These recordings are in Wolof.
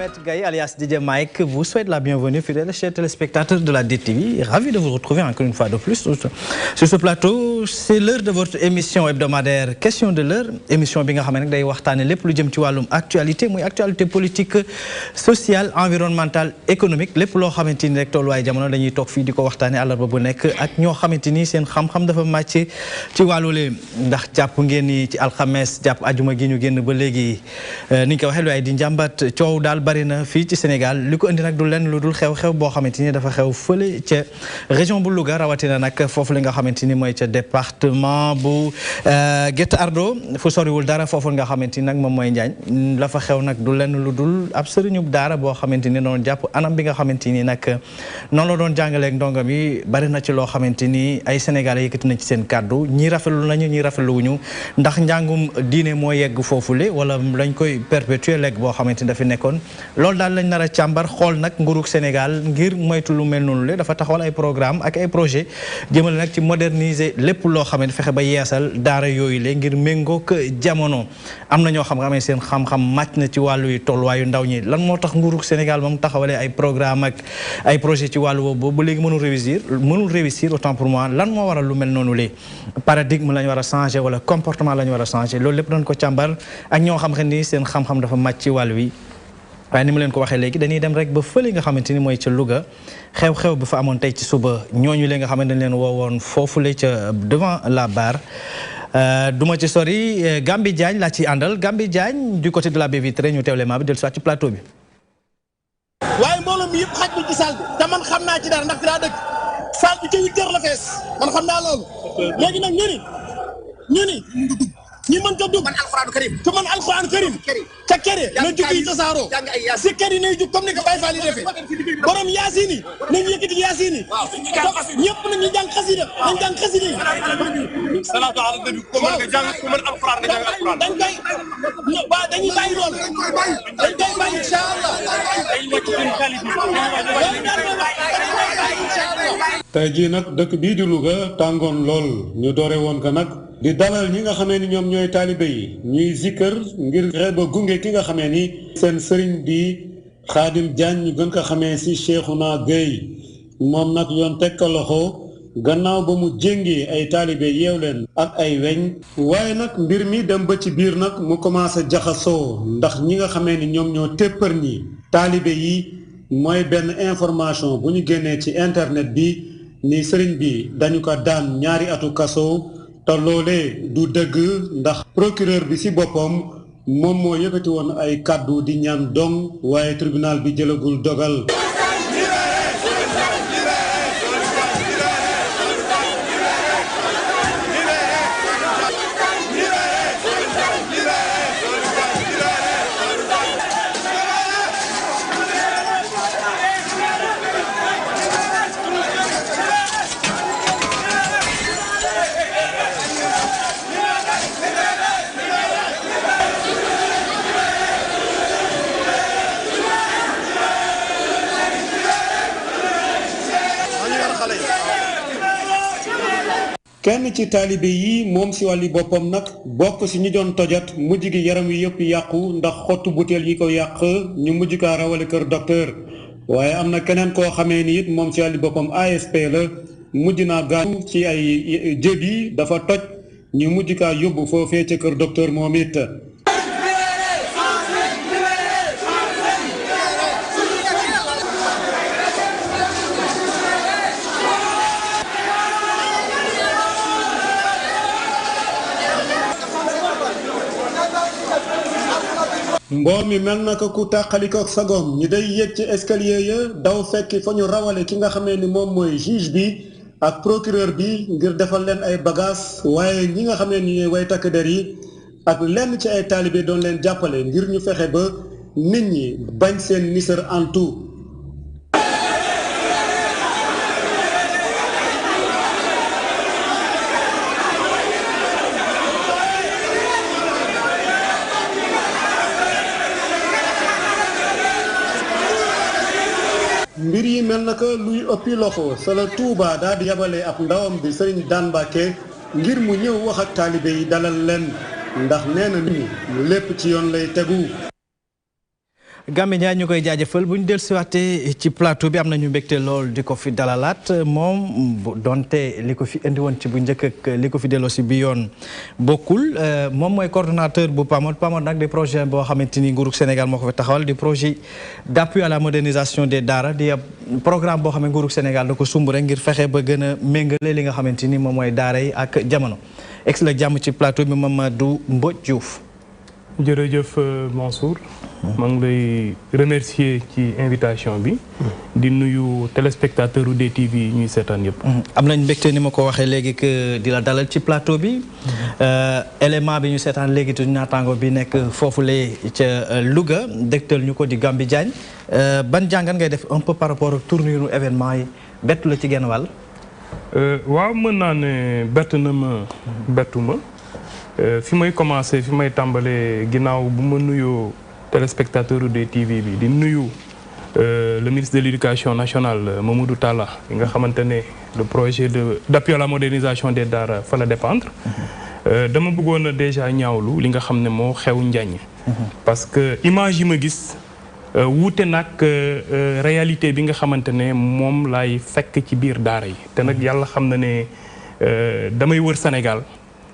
Maître Gaye alias DJ Mike vous souhaite la bienvenue, fidèles chers téléspectateurs de la DTV. Ravi de vous retrouver encore une fois de plus sur ce plateau. C'est l'heure de votre émission hebdomadaire Question de l'heure. Émission bi nga xam ne nag day waxtaane lépp lu jëm ci wàllum actualité muy actualité politique, sociale, environnementale, économique. Lépp loo xamante ni rek tolluwaay jamono dañuy toog fii di ko waxtaane àllarba bu nekk ak ñoo xamante ni seen xam-xam dafa màcc ci wàllu lee ndax jàpp ngeen ni ci alxames jàpp ajuma gi ñu génn ba léegi ni ñu ko waxee lu ay di njàmbat coow daal bari na fii ci Sénégal li ko indi nag du lenn lu dul xew-xew boo xamante ni dafa xew fële ca région bu Louga rawatina nag foofu li nga xamante ni mooy ca département bu Guet Ardo fu soriwul dara foofu nga xamante ni nag moom mooy Njaañ la fa xew nag du lenn lu dul ab sëriñu daara boo xamante ni doon jàpp anam bi nga xamante ni nag noonu la doon jàngaleeg ndongo bi bari na ci loo xamante ni ay Sénégalais yëkkati nañ ci seen kàddu ñi rafetlu nañu ñi rafetlu wuñu ndax njàngum diine moo yegg foofule wala lañ koy perpétuer lekk boo xamante ni dafa nekkoon loolu daal lañ nar a càmbar xool nag nguurug Sénégal ngir moytu lu mel noonu le dafa taxawal ay programme ak ay projet jëmale nag ci moderniser lépp loo xamante fexe ba yeesal daara yooyu le ngir méngoog jamono am na ñoo xam-xamee seen xam-xam màcc na ci wàllu yi tolluwaayu ndaw ñi lan moo tax nguurug Sénégal moom taxawalee ay programme ak ay projet ci wàllu boobu ba léegi mënul réussir autant pour moi lan moo waral lu mel noonu le paradigme la ñu war a changer wala comportement la ñu war a changer loolu lépp doon ko càmbar ak ñoo xam ni seen xam-xam dafa màcc ci wàllu wi waaye ni ma leen ko waxee léegi dañuy dem rek ba fële nga xamante ni mooy ca Louga xew-xew bi fa amoon tey ci suba ñooñu leen nga xamante dañ leen woowoon foofule ca devant la barre duma ci sori Gambi Diagne laa ci àndal Gambi Diagne du côté de la baie vitrée ñu teewle maa bi dellu soit ci plateau bi. waaye mbooloo mi yëpp xaj bi ci salle bi te man xam naa ci dara ndax daa dëkk salle bi ca 8 heures la fees man xam naa loolu léegi nag ñu ni ñi mën ko dugg man alxuraanu karim te man alxuraanu karim ca kere na jug yi tasaaroo si kër yi nay jug comme ni ko Baye Fall yi defee borom yaasin yi nañu yëkkati yaasin yi ñëpp nañu jàng xasida nañ jàng xasida yi salaatu ala nabi ko mën jàng ko mën alxuraan nga jàng alxuraan dañ koy ba dañuy bàyyi loolu dañ koy bàyyi incha allah tey jii nag dëkk bii di Louga tàngoon lool ñu doore woon ko nag di dalal ñi nga xamee ni ñoom ñooy taalibe yi ñuy zikkër ngir fexe ba gunge ki nga xamee ni seen sëriñ bi Khadim Diagne ñu gën ko xamee si Cheikhouna Gueye moom nag yoon teg ko loxo gannaaw ba mu jéngee ay taalibe yeew leen ak ay weñ waaye nag mbir mi dem ba ci biir nag mu commencé jaxasoo ndax ñi nga xamee ni ñoom ñoo téppër ñi taalibe yi mooy benn information bu ñu génnee ci internet bi ni sëriñ bi dañu ko daan 2 atu kaso te loolee du dëgg ndax procureur bi ci boppam moom moo yëkkati woon ay kàddu di ñaan dong waaye tribunal bi jëlagul dogal. kenn ci taalibe yi moom si wàlli boppam nag bokk si ñi doon tojat mujj gi yaram wi yëpp yàqu ndax xottu butéel yi ko yàq ñu mujj kaa rawale kër docteur waaye am na keneen koo xamee ni it moom si wàlli boppam ASP la mujj naa gaañu ci ay jëbi dafa toj ñu mujj kaa yóbbu foofee ca kër docteur moom it. mboor mi mel na ko ku tàqaliko ak sagom ñi day yéeg ci escalier ya daw fekki fa ñu rawale ki nga xamee ni moom mooy juge bi ak procureur bi ngir defal leen ay bagages waaye ñi nga xamee ni way takk der yi ak lenn ci ay taalibe doon leen jàppale ngir ñu fexe ba nit ñi bañ seen nisër en tout. mbir yi mel na ko luy ëppi loxo sala Touba daal di yabale ab ndawam bi Serigne Dan Mbacké ngir mu ñëw wax ak taalibe yi dalal leen ndax nee na ni lépp ci yoon lay tegu. Gambi Ndiaye ñu koy jaajëfal bu ñu dellusiwaatee ci plateau bi am nañu mbégte lool di ko fi dalalaat moom donte li ko fi indi woon ci bu njëkk ak li ko fi delloo si bi yoon bokkul moom mooy coordonnateur bu PAMOD nag di projet boo xamante ni nguurug Sénégal moo ko fi taxawal di projet d'appui à la modernisation des daara di programme boo xam ne nguurug Sénégal da ko sumb rek ngir fexe ba gën a méngale li nga xamante ni moom mooy daara yi ak jamono ex la jàmm ci plateau bi Mamadou Mbodj Diouf. jërëjëf Mansour maa ngi lay remercier ci invitation bi di nuyu téléspectateur u DTV ñuy seetaan yëpp. am nañ mbégte ni ma ko waxee léegi que di la dalal ci plateau bi élément bi ñu seetaan léegi te naataango bi nekk foofulee ca Louga dégtal ñu ko di Gambi Diagne ban jàngat ngay def un peu par rapport ak tournure événement yi bettu la ci genn wàll. waaw mën naa ne bett na ma bettu ma fi may commencé fi may tàmbalee ginnaaw bu ma nuyoo téléspectateur de TV bi di nuyu le ministre de l'éducation nationale Mamadou Talla bi nga xamante ne le projet d'appui à la modernisation des daara fa la dépendre dama bëggoon a déjà ñaawlu li nga xam ne moo xew Njaañ parce que image yi ma gis wuute nag réalité bi nga xamante ne moom laay fekk ci biir daara yi te nag yàlla xam na ne damay wër Sénégal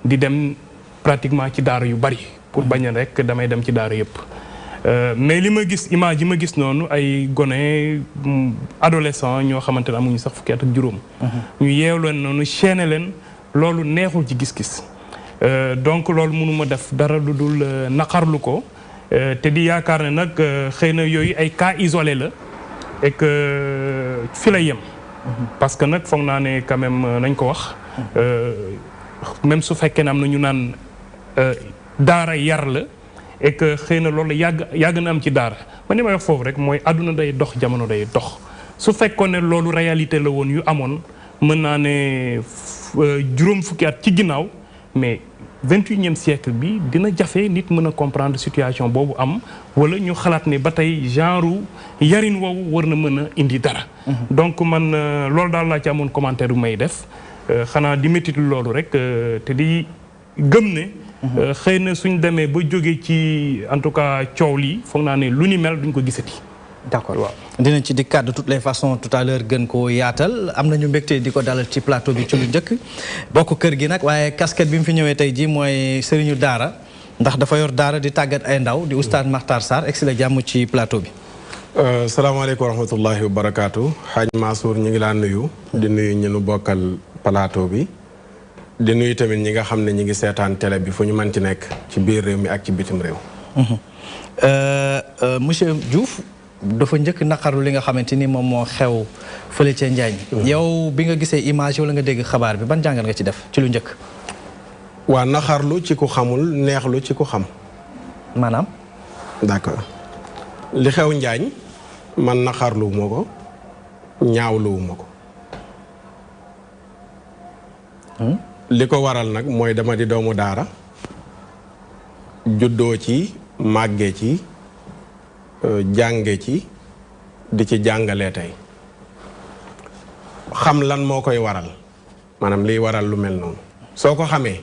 di dem pratiquement ci daara yu bari pour bañ a rek damay dem ci daara yëpp mais li ma gis image yi ma gis noonu ay gone adolescent ñoo xamante ne amuñu sax fukki at ak juróom ñu yeew leen noonu chaîné leen loolu neexul ci gis-gis donc loolu mënuma def dara lu dul naqarlu ko te di yaakaar ne nag xëy na yooyu ay cas isolé la et que fi la yem parce que nag foog naa ne quand même nañ ko wax même su fekkee ne am na ñu naan daara yar la et que xëy na loolu yàgg na am ci daara man li may wax foofu rek mooy àdduna day dox jamono day dox su fekkoon ne loolu réalité la woon yu amoon mën naa ne juróom fukki at ci ginnaaw mais 21e siècle bi dina jafe nit mën a comprendre situation boobu am wala ñu xalaat ne ba tey genre yarin woowu war na mën a indi dara donc man loolu daal laa ci amoon commentaire bu may def xanaa di métti loolu rek te di gëm ne xëy na suñ demee ba jóge ci en tout cas coow lii foog naa ne lu ni mel duñ ko gisati. d'accord waaw dinañ ci dikkaat de toutes les façons tout à l'heure gën koo yaatal am nañu mbégte di ko dalal ci plateau bi ci lu njëkk bokk kër gi nag waaye casquette bi mu fi ñëwee tey ji mooy sëriñu daara ndax dafa yor daara di tàggat ay ndaw di oustaz Makhtar Sarr egsi la jàmm ci plateau bi. salaamaaleykum wa rahmatullahi wa barakaatu. Hadj Mansour ñu ngi laa nuyu. di nuyu ñu nu bokkal plateau bi. di nuyu tamit ñi nga xam ne ñi ngi seetaan télé bi fu ñu mën ci nekk ci biir réew mi ak ci bitim réew. monsieur Diouf dafa njëkk naqaru li nga xamante ni moom moo xew fële ca Njaañ. yow bi nga gisee image wala nga dégg xabaar bi ban jàngat nga ci def ci lu njëkk. waa naqarlu ci ku xamul neexlu ci ku xam. maanaam. d'accord li xew Njaañ man naqarluwuma ko ñaawluwuma ko. li ko waral nag mooy dama di doomu daara juddoo ci màggee ci jànge ci di ci jàngalee tey xam lan moo koy waral maanaam liy waral lu mel noonu soo ko xamee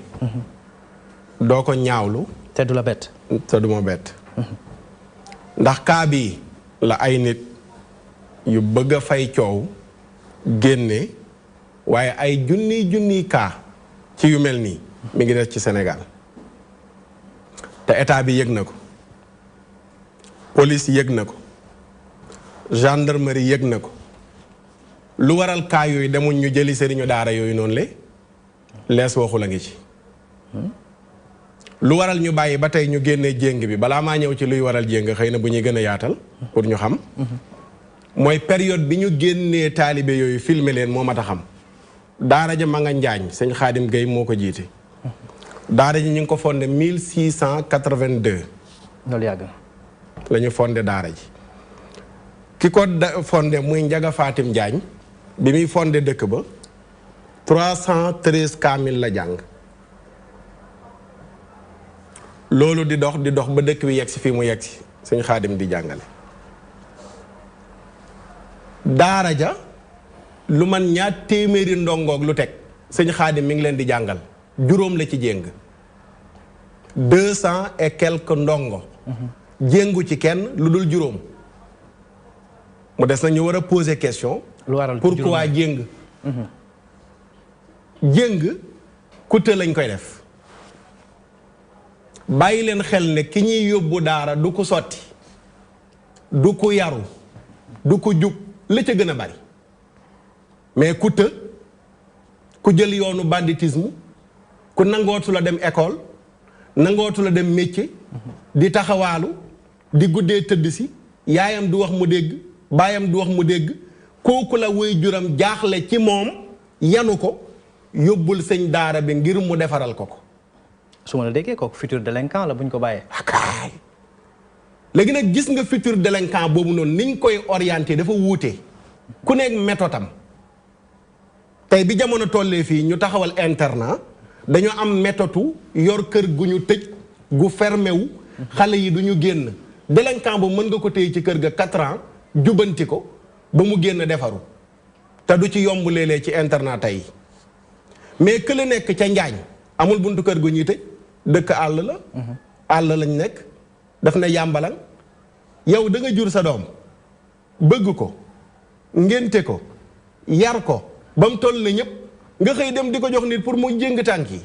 doo ko ñaawlu te du la bett te du ma bett ndax kaa bii la ay nit yu bëgg a fay coow génne waaye ay junniy kaa ci yu mel nii mi ngi des ci Sénégal te état bi yëg na ko police yëg na ko gendarmerie yëg na ko lu waral kaa yooyu demuñ ñu jëli sëriñu daara yooyu noonu lees waxu la ngi ci lu waral ñu bàyyi ba tey ñu génnee jéng bi balaa maa ñëw ci luy waral jéng xëy na bu ñuy gën a yaatal pour ñu xam mooy période bi ñu génnee taalibe yooyu filmer leen moo mat a xam daara ja ma nga Njaañ sëñ Xaadim Gueye moo ko jiite daara ji ñu ngi ko fondé 1682 loolu yàgg la ñu fondé daara ji ki ko fondé muy Njaga Fatim Njaañ bi muy fondé dëkk ba 313 kaamil la jàng loolu di dox ba dëkk bi yegsi fii mu yegsi sëñ Xaadim di jàngale daara ja lu man ñaar téeméeri ndongoog lu teg sëñ Xaadim mi ngi leen di jàngal juróom la ci jéng 200 et quelques ndongo jéngu ci kenn lu dul juróom mu des na ñu war a poser question pourquoi jéng jéng kutte lañ koy def bàyyi leen xel ne ki ñuy yóbbu daara du ko sotti du ko yaru du ko jub la ca gën a bari mais kutte ku jël yoonu banditisme ku nangootu la dem école nangootu la dem métier di taxawaalu di guddee tëdd si yaayam du wax mu dégg baayam du wax mu dégg kooku la woy juram jaaxle ci moom yanu ko yóbbul sëñ daara bi ngir mu defaral ko ko su ma la déggee kooku futur délinquant la bu ñu ko bàyyee akaay léegi nag gis nga futur délinquant boobu noonu niñ koy orienté dafa wuute ku nekk méthode am tey bi jamono tollee fii ñu taxawal internat dañoo am méthode yor kër gu ñu tëj gu fermé wu xale yi du ñu génn délinquant bu mën nga ko téye ci kër ga 4 ans jubanti ko ba mu génn defaru te du ci yomb léeg-léeg ci internat tey mais que la nekk ca Njaañ amul buntu kër gu ñuy tëj dëkk àll la àll lañ nekk daf na yàmbalang yow da nga jur sa doom bëgg ko ngénte ko yar ko ba mu toll na ñëpp nga xëy dem di ko jox nit pour mu jéng tànk yi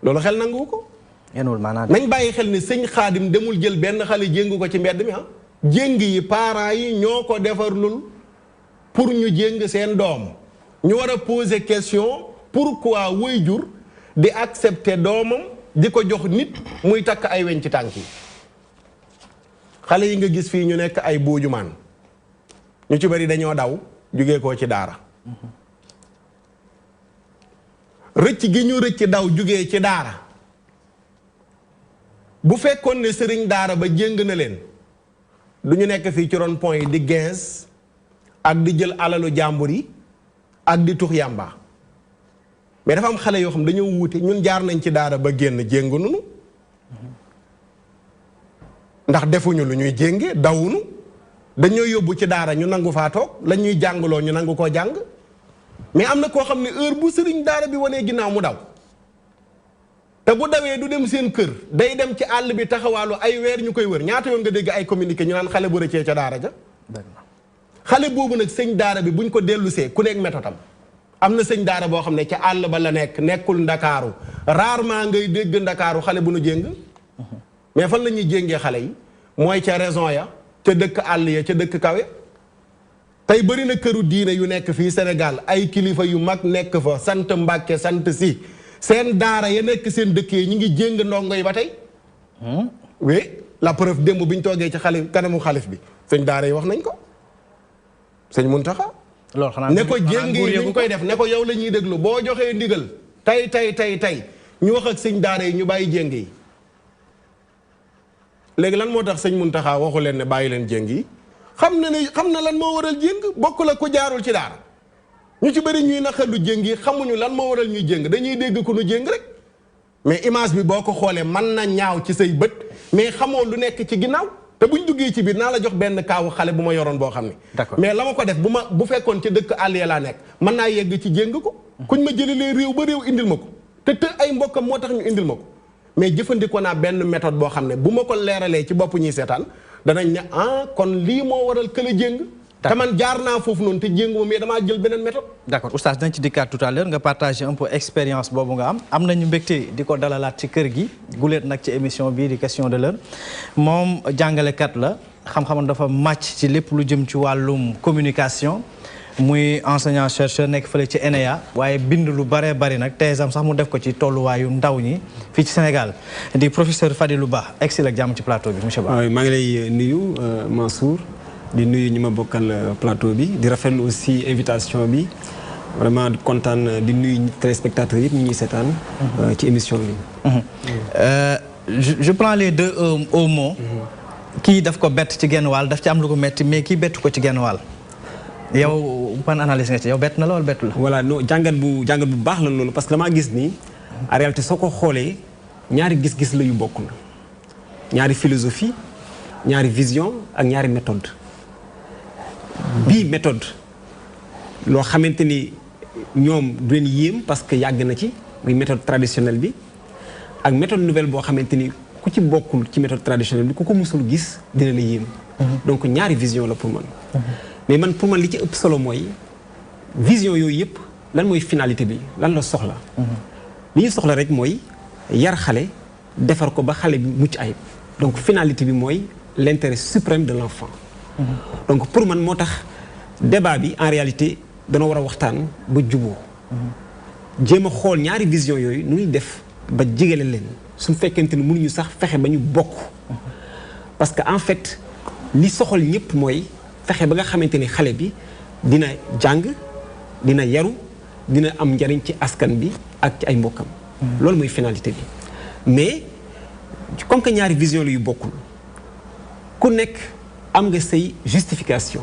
loolu xel nangu ko nañ bàyyi xel ni sëñ Xaadim demul jël benn xale jéngu ko ci mbedd mi jéng yi parents yi ñoo ko defarlul pour ñu jéng seen doom ñu war a poser question pourquoi waajur di accepter doomam di ko jox nit muy takk ay weñ ci tànk yi xale yi nga gis fii ñu nekk ay buujumaan ñu ci bari dañoo daw jugee koo ci daara rëcc gi ñu rëcc daw jugee ci daara bu fekkoon ne sëriñ daara ba jéng na leen du ñu nekk fii ci rond point yi di gens ak di jël alalu jàmbur yi ak di tux yàmba mais dafa am xale yoo xam dañoo wuute ñun jaar nañ ci daara ba génn jéngu nunu ndax defuñu lu ñuy jénge dawunu dañoo yóbbu ci daara ñu nangu faa toog la ñuy jàngloo ñu nangu koo jàng mais am na koo xam ne heure bu sëriñ daara bi wanee ginnaaw mu daw te bu dawee du dem seen kër day dem ci àll bi taxawaalu ay weer ñu koy wër ñaata yoon nga dégg ay communiqué ñu naan xale bu rëccee ca daara ja xale boobu nag sëñ daara bi buñ ko dellusee ku nekk métodam am na sëñ daara boo xam ne ca àll ba la nekk nekkul ndakaaru rarement ngay dégg ndakaaru xale bu nu jéng mais fan la ñuy jéngee xale yi mooy ca raison ya ca dëkk àll ya ca dëkk kawe tey bëri na këru diine yu nekk fii Sénégal ay kilifa yu mag nekk fa sant Mbàkke sant si seen daara ya nekk seen dëkk yi ñu ngi jéng ndongo yi ba tey oui la preuve démb bi ñu toogee ci xalif kanamu xalif bi sëñ daara yi wax nañ ko sëñ Muntaxa loolu xanaa ne ko jéng yi ñu koy def ne ko yow la ñuy déglu boo joxee ndigal tey ñu wax ak sëñ daara yi ñu bàyyi jéng yi léegi lan moo tax sëñ Muntaxa waxu leen ne bàyyi leen jéng yi xam na lan moo waral jéng bokk la ku jaarul ci daara ñu ci bëri ñuy naqarlu jéng yi xamuñu lan moo waral ñuy jéng dañuy dégg ku nu jéng rek mais image bi boo ko xoolee mën na ñaaw ci say bët mais xamoo lu nekk ci ginnaaw te buñ duggee ci biir naa la jox benn kaawu xale bu ma yoroon boo xam ne mais la ma ko def bu fekkoon ci dëkk àll ya laa nekk mën naa yegg ci jéng ko kuñ ma jëlalee réew ba réew indil ma ko te ay mbokkam moo tax ñu indil ma ko mais jëfandikoo naa benn méthode boo xam ne bu ma ko leeralee ci bopp ñuy seetaan danañ ne kon lii moo waral kële jéng te man jaar naa foofu noonu te jéngu ma mais damaa jël beneen méthode. d'accord oustaz dañ ci dikkaat tout à l'heure nga partagé un peu expérience boobu nga am nañu mbégte di ko dalalaat ci kër gi guleet nag ci émission bii di question de l'heure moom jàngalekat la xam-xamam dafa màcc ci lépp lu jëm ci wàllum communication muy enseignant chercheur nekk fële ci ENEA waaye bind lu bare bari nag thèse am sax mu def ko ci tolluwaayu ndaw ñi fii ci Sénégal di professeur Fadilou Ba egsi la jàmm ci plateau bi monsieur Ba. waaw maa ngi lay nuyu Mansour di nuyu ñi ma bokkal plateau bi di rafetlu aussi invitation bi vraiment di kontaan di nuyu téléspectateurs yëpp ñu ñuy seetaan ci émission bi. je prends les deux au mot. kii daf ko bett ci genn wàll daf ci am lu ko metti mais kii bettu ko ci genn wàll. yow ban analyse nga ci yow bett na la wala bettu la. voilà non jàngat bu baax la loolu parce que damaa gis ni en réalité soo ko xoolee ñaari gis-gis la yu bokk na ñaari philosophie ñaari vision ak ñaari méthode bii méthode loo xamante ni ñoom du leen yéem parce que yàgg na ci muy méthode traditionnelle bi ak méthode nouvelle boo xamante ni ku ci bokkul ci méthode traditionnelle bi ku ko musul gis dina la yéem. donc ñaari vision la pour man. mais man pour man li ci ëpp solo mooy vision yooyu yëpp lan mooy finalité bi lan la soxla. li ñu soxla rek mooy yar xale defar ko ba xale bi mucc ayib donc finalité bi mooy l'intérêt suprême de l'enfant. donc pour man moo tax débat bi en réalité dana war a waxtaan ba juboo jéem a xool ñaari vision yooyu nu ñuy def ba jigale leen suñu fekkente ni mënuñu sax fexe ba ñu bokk parce que en fait li soxal ñëpp mooy fexe ba nga xamante ni xale bi dina jàng dina yaru dina am njariñ ci askan bi ak ci ay mbokkam loolu mooy finalité bi mais comme que ñaari vision la yu bokkul ku nekk am nga say justification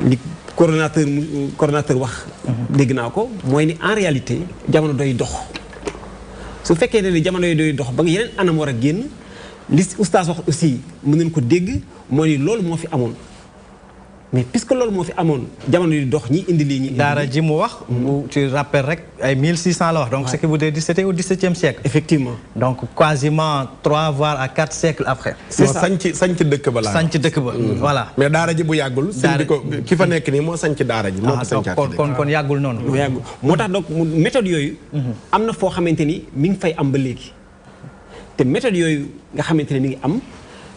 li coordonnateur wax dégg naa ko mooy ni en réalité jamono doy dox su fekkee ne jamono yi doy dox ba nga yeneen anam war a génn li oustaz wax aussi mën nañ ko dégg mooy ni loolu moo fi amoon mais puisque loolu moo fi amoon jamono yi dox ñi indi lii ñi daara ji mu wax tu rappelles rek ay 1600 la wax donc ce qui veut dire c'était au 17e siècle effectivement donc quasiment 3 voire à 4 siècles après c'est ça sanc dëkk ba la sanc dëkk ba voilà mais daara ji bu yàggul sëñ bi ko ki fa nekk nii moo sanc daara ji moo ko sancaat kon yàggul noonu moo tax donc méthode yooyu am na foo xamante ni mi ngi fay am ba léegi te méthode yooyu nga xamante ne mi ngi am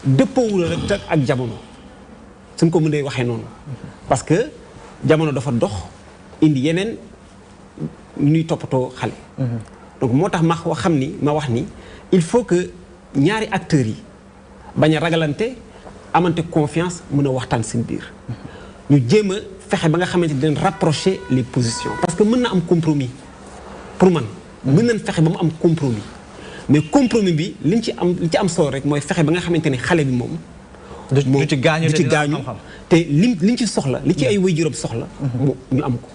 dëppoowul rek ak jamono suñ ko mënee waxee noonu parce que jamono dafa dox indi yeneen ñuy toppatoo xale donc moo tax ma wax ni il faut que ñaari acteurs yi bañ a ragalante amante confiance mën a waxtaan seen biir ñu jéem a fexe ba nga xamante ni dinañ rapprocher les positions parce que mën na am compromis pour man mën nañ fexe ba mu am compromis mais compromis bi li ci am solo rek mooy fexe ba nga xamante ni xale bi moom du ci gaañu te liñ ci soxla li ci ay waajuram soxla ñu am ko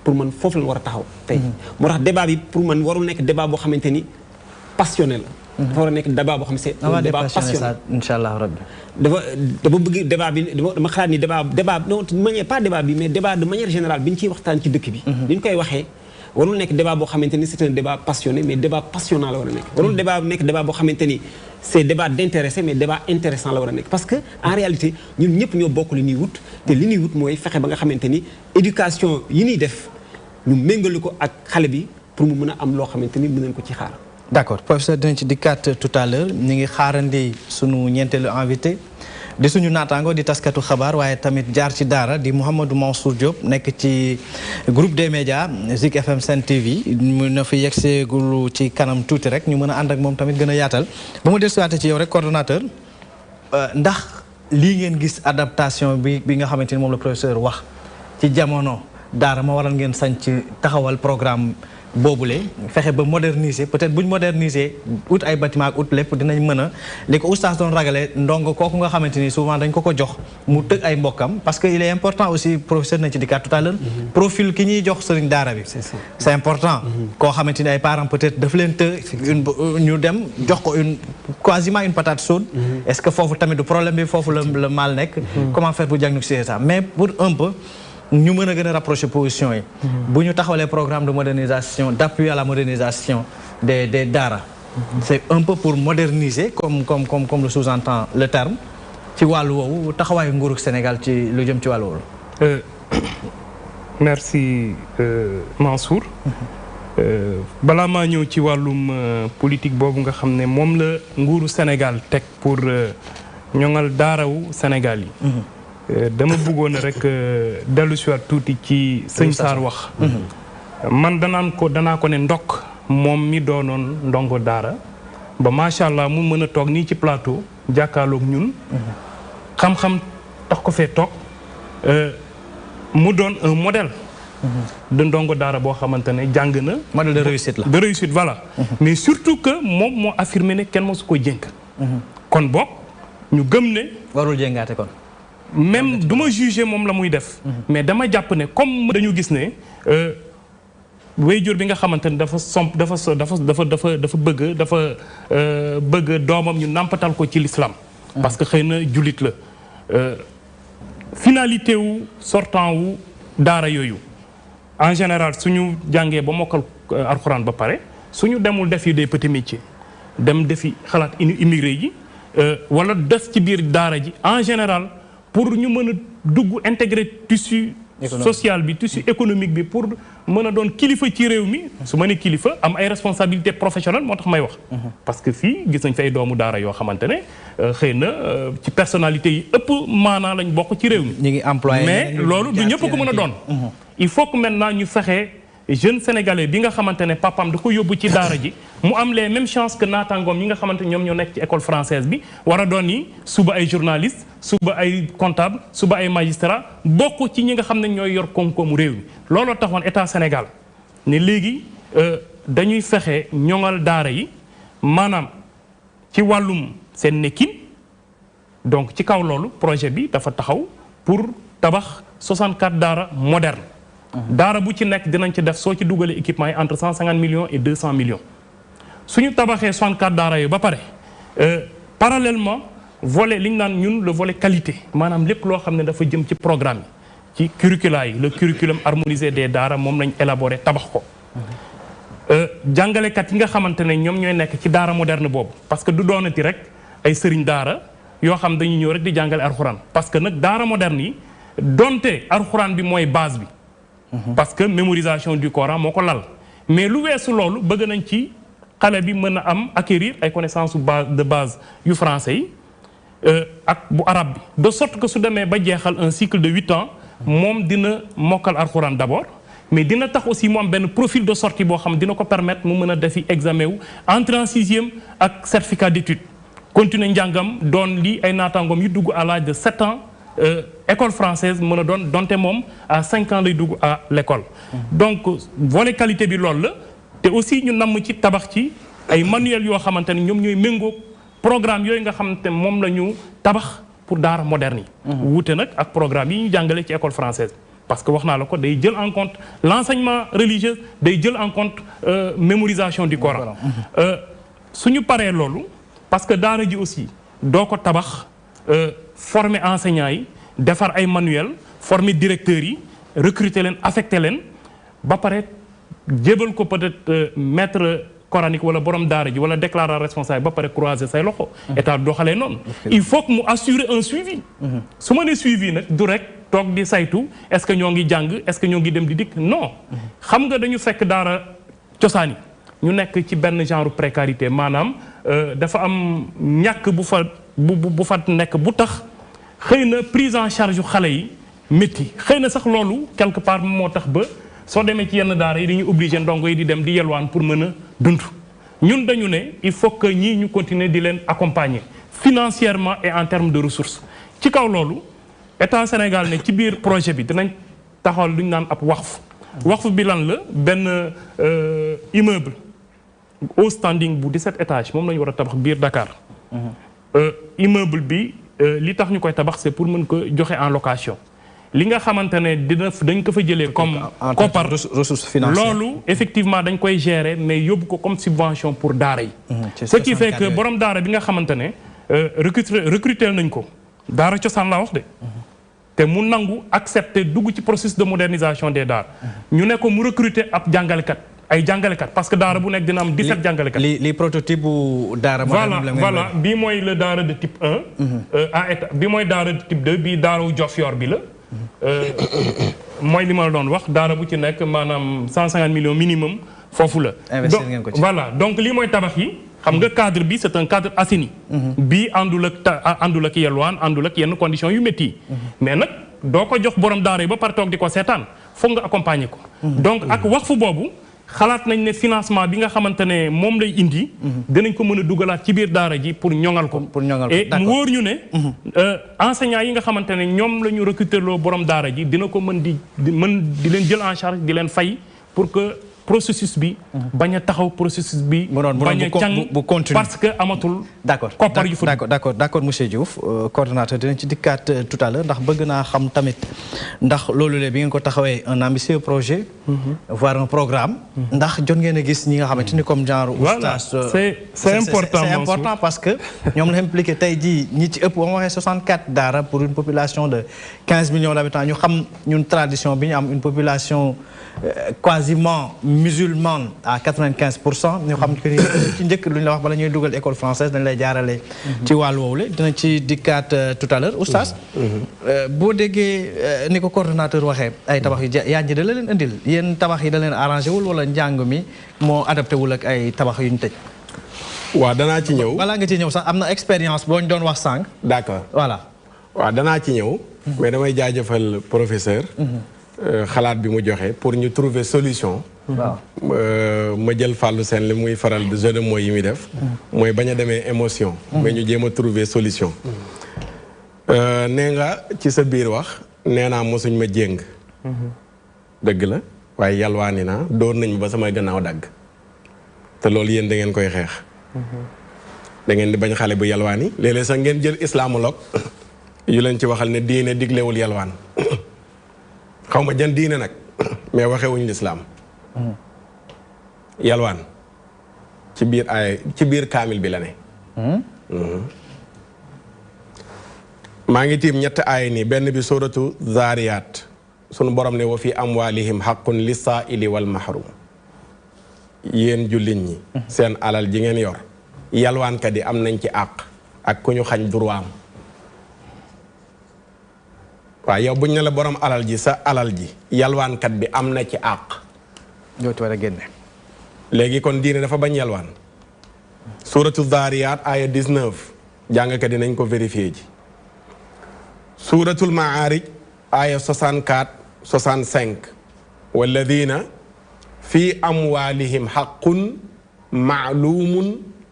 pour man foofu la war a taxaw tey moo tax débat bi pour man warul nekk débat boo xamante ni passionné la dafa war a nekk débat boo xam ne c'est un débat passionné inchallah rabbi dafa bëgg débat bi dama xalaat ni débat non de manière pas débat bi mais débat de manière générale bi ñu ciy waxtaan ci dëkk bi li ñu koy waxee warul nekk débat boo xamante ni c'est un débat passionné mais débat passionnant la war a nekk warul nekk débat boo xamante ni c'est débat d'intéressé mais débat intéressant la war a nekk parce que en réalité ñun ñëpp ñoo bokk li ñuy wut te li ñuy wut mooy fexe ba nga xamante ni éducation yi ñuy def ñu méngale ko ak xale bi pour mu mën a am loo xamante ni mën nañ ko ci xaar. d'accord professeur dinañ ci dikkaat tout à l'heure ñu ngi xaarandi sunu ñeenteelu invité di suñu naataango di taskatu xabaar waaye tamit jaar ci daara di Mouhamadou Mansour Diop nekk ci groupe des médias Zik FM Sen TV mu na fi yeggseegul ci kanam tuuti rek ñu mën a ànd ak moom tamit gën a yaatal ba mu dellusiwaatee ci yow rek coordonnateur ndax lii ngeen gis adaptation bi nga xamante ni moom la professeur wax ci jamono daara ma waral ngeen sañ ci taxawal programme boobule fexe ba moderniser peut-être buñ moderniser ut ay bâtiment ak ut lépp dinañ mën a li ko oustaz doon ragale ndongo kooku nga xamante ni souvent dañ ko jox mu tëg ay mbokkam parce que il est important aussi professeur nañ ci dikkaat tout à l'heure profil ki ñuy jox sëriñ daara bi c'est important koo xamante ni ay parents peut-être daf leen të ñu dem jox ko quasiment une patate chaude est-ce que foofu tamit du problème bi foofu la mal nekk comment faire pour diagnostiquer ça mais pour un peu ñu mën a gën a rapprocher position yi bu ñu taxawalee programme de modernisation d'appui à la modernisation des daara c'est un peu pour moderniser comme le sous-entend le terme ci wàllu woowu taxawaayu nguuru Sénégal ci lu jëm ci wàllu woowu merci Mansour balaa maa ñëw ci wàllum politique boobu nga xam ne moom la nguuru Sénégal teg pour ñoŋal daarawu Sénégal yi dama bëggoon rek dellu si waat tuuti ci sëñ Sarr wax man danaa ko ne ndokk moom mi doonoon ndongo daara ba macha allah mu mën a toog nii ci plateau jàkkaarloog ñun xam-xam tax ko fee toog mu doon un modèle de ndongo daara boo xamante ne jàng na modèle de réussite la de réussite voilà mais surtout que moom moo affirmé ne kenn mosu ko jénk kon boog ñu gëm ne warul jéngaate kon même du ma juger moom la muy def mais dama jàpp ne comme dañu gis ne waajur bi nga xamante ne dafa bëgg doomam ñu nàmpatal ko ci l'islam parce que xëy na jullit la finalité wu sortant wu daara yooyu en général suñu jàngee ba mokkal alxuraan ba pare suñu demul def yi des petits métiers dem defi xalaat immigré yi wala des ci biir daara ji en général pour ñu mën a dugg intégrer tissu social bi tissu économique bi pour mën a doon kilifa ci réew mi su ma ne kilifa am ay responsabilités professionnelles moo tax may wax parce que fii gis nañ fi ay doomu daara yoo xamante ne xëy na ci personnalité yi ëpp maanaa lañ bokk ci réew mi ñu ngi employé mais loolu du ñëpp ko mën a doon il faut que maintenant ñu fexe jeune sénégalais bi nga xamante ne papam da ko yóbbu ci daara ji mu am les mêmes chances que naataangoom yi nga xamante ñoom ñoo nekk ci école française bi war a doon ni suba ay journaliste suba ay comptable suba ay magistrat bokk ci ñi nga xam ne ñooy yor koom-koomu réew mi looloo taxoon état Sénégal ne léegi dañuy fexe ñoŋal daara yi maanaam ci wàllum seen nekkin donc ci kaw loolu projet bi dafa taxaw pour tabax 64 daara moderne daara bu ci nekk dinañ ci def soo ci dugalee équipement yi entre 150 millions et 200 millions suñu tabaxee 64 daara yooyu ba pare parallèlement volet li ñu naan ñun le volet qualité maanaam lépp loo xam ne dafa jëm ci programme yi ci curricula yi le curriculum harmonisé des daara moom lañ élaboré tabax ko jàngalekat yi nga xamante ne ñoom ñooy nekk ci daara moderne boobu parce que du doonati rek ay sëriñ daara yoo xam dañuy ñëw rek di jàngale alxuraan parce que nag daara moderne yi donte alxuraan bi mooy base bi parce que mémorisation du Coran moo ko lal mais lu weesu loolu bëgg nañ ci xale bi mën a am acquérir ay connaissances de base yu français yi ak bu arabe bi de sorte que su demee ba jeexal un cycle de 8 ans moom dina mokkal alxuraan d'abord mais dina tax aussi mu am benn profil de sortie boo xam dina ko permettre mu mën a defi examen wu entrée en 6e ak certificat d'études continuer njàngam doon lii ay naataangoom yu dugg à l'âge de 7 ans école française mën a doon donte moom à 5 ans lay dugg à l'école donc volet qualité bi loolu la te aussi ñu namm ci tabax ci ay manuels yoo xamante ne ñoom ñooy méngoo programme yooyu nga xamante ne moom la ñu tabax pour daara moderne yi wuute nag ak programme yi ñu jàngale ci école française parce que wax naa la ko day jël en compte l'enseignement religieux day jël en compte mémorisation du Coran suñu paree loolu parce que daara ji aussi doo ko tabax former enseignants yi defar ay manuels former directeurs yi recruter leen affecter leen ba pare jébal ko peut-être maître coranique wala borom daara ji wala déclarant responsable ba pare croiser say loxo état doxalee noonu il faut que mu assurer un suivi su ma nee suivi nag du rek toog di saytu est-ce que ñoo ngi jàng est-ce que ñoo ngi dem di dikk non xam nga dañu fekk daara cosaan yi ñu nekk ci benn genre précarité maanaam dafa am ñàkk bu fa nekk bu tax xëy na prise en charge yu xale yi métti xëy na sax loolu quelque part moo tax ba soo demee ci yenn daara yi dañuy obligé ndongo yi di dem di yelwaan pour mën a dund ñun dañu ne il faut que ñii ñu continuer di leen accompagner financièrement et en termes de ressources ci kaw loolu état Sénégal ne ci biir projet bi dinañ taxawal lu ñu naan ab waqf bi lan la benn immeuble au standing bu 17 étages moom la ñu war a tabax biir Dakar immeuble bi li tax ñu koy tabax c'est pour mën ko joxe en location li nga xamante ne dañ ko fa jëlee comme koppar ressources financières loolu effectivement dañ koy gérer mais yóbbu ko comme subvention pour daara yi ce qui fait que borom daara bi nga xamante ne recruter nañ ko daara cosaan laa wax de te mu nangu accepter dugg ci processus de modernisation des daara ñu ne ko mu recruter ab jàngalekat ay jàngalekat parce que daara bu nekk dina am 17 jàngalekat li prototype bu daara voilà bii mooy le daara de type 1 à état bi mooy daara de type 2 bii daara Diofior bi la mooy li ma la doon wax daara bu ci nekk maanaam 150 millions minimum foofu la voilà donc lii mooy tabax yi xam nga cadre bi c'est un cadre assaini bii àndul ak yelwaan àndul ak yenn conditions yu métti yi mais nag doo ko jox borom daara yi ba pare toog di ko seetaan foog nga accompagner ko donc ak waqfu boobu xalaat nañ ne financement bi nga xamante ne moom lay indi dinañ ko mën a dugalaat ci biir daara ji pour ñoŋal ko et mu wóor ñu ne enseignants yi nga xamante ne ñoom la ñu recruter loo borom daara ji dina ko mën di leen jël en charge di leen fay pour que processus bi bañ a taxaw processus bi bañ a càng parce que amatul koppar yu fa d'accord monsieur Diouf coordonnateur dinañ ci dikkaat tout à l'heure ndax bëgg naa xam tamit ndax loolu le bi ngeen ko taxawee un ambitieux projet voire un programme ndax jot ngeen a gis ñi nga xamante ni comme genre oustaz c'est important parce que ñoom la impliqué tey jii ñi ci ëpp ba ma waxee 64 daara pour une population de 15 millions d'habitants ñu xam ñun tradition bi ñu am une population quasiment musulmane à 95%. Nous savons que ci njëkk lu ñu la wax bala ñuy dugal école française dañ lay jaarale ci wàllu woowule dina ci dikkaat tout à l'heure oustaz. boo déggee ni ko coordonnateur waxee ay tabax yu yaa ngi da la leen indil yéen tabax yi da leen arrangé wul wala njàng mi moo adapté wul ak ay tabax yu ñu tëj. waaw danaa ci ñëw. balaa nga ci ñëw sax am na expérience boo ñu doon wax sànq. d'accord voilà. waaw danaa ci ñëw. mais damay jaajëfal professeur. xalaat bi mu joxe pour ñu trouver solution. waaw ma jël Fallou Sène li muy faral de jeu de mots yi muy def. mooy bañ a demee émotion. mais ñu jéem a trouver solution. nee nga ci sa biir wax nee naa mosuñ ma jéng. dëgg la waaye yalwaani naa door nañ ba samay gannaaw dagg. te loolu yéen da ngeen koy xeex. da ngeen di bañ xale bu yalwaani léeg-léeg sax ngeen jël islamologue yu leen ci waxal ne diine diglewul yalwaan. xaw ma jan diine nag mais waxewuñ lislaam yalwaan ci biir ay ci biir kaamil bi la ne maa ngi tiim ñetti aay nii benn bi suratu zaariyaat sunu borom ne wa fi amwaalihim haqqun lissaa'ili wal mahrum yéen jullit ñi seen alal ji ngeen yor yalwaankat yi am nañ ci àq ak ku ñu xañ droit am waaw yow buñ ne la borom alal ji sa alal ji yalwaankat bi am na ci àq. ñoo ci war a génne. léegi kon diine dafa bañ yalwaan. suuratu zaariyaat aya 19 jàngkat yi nañ ko vérifier ji. suuratul maarij aya 64 65 walladina fi amwaalihim xaqun maalumun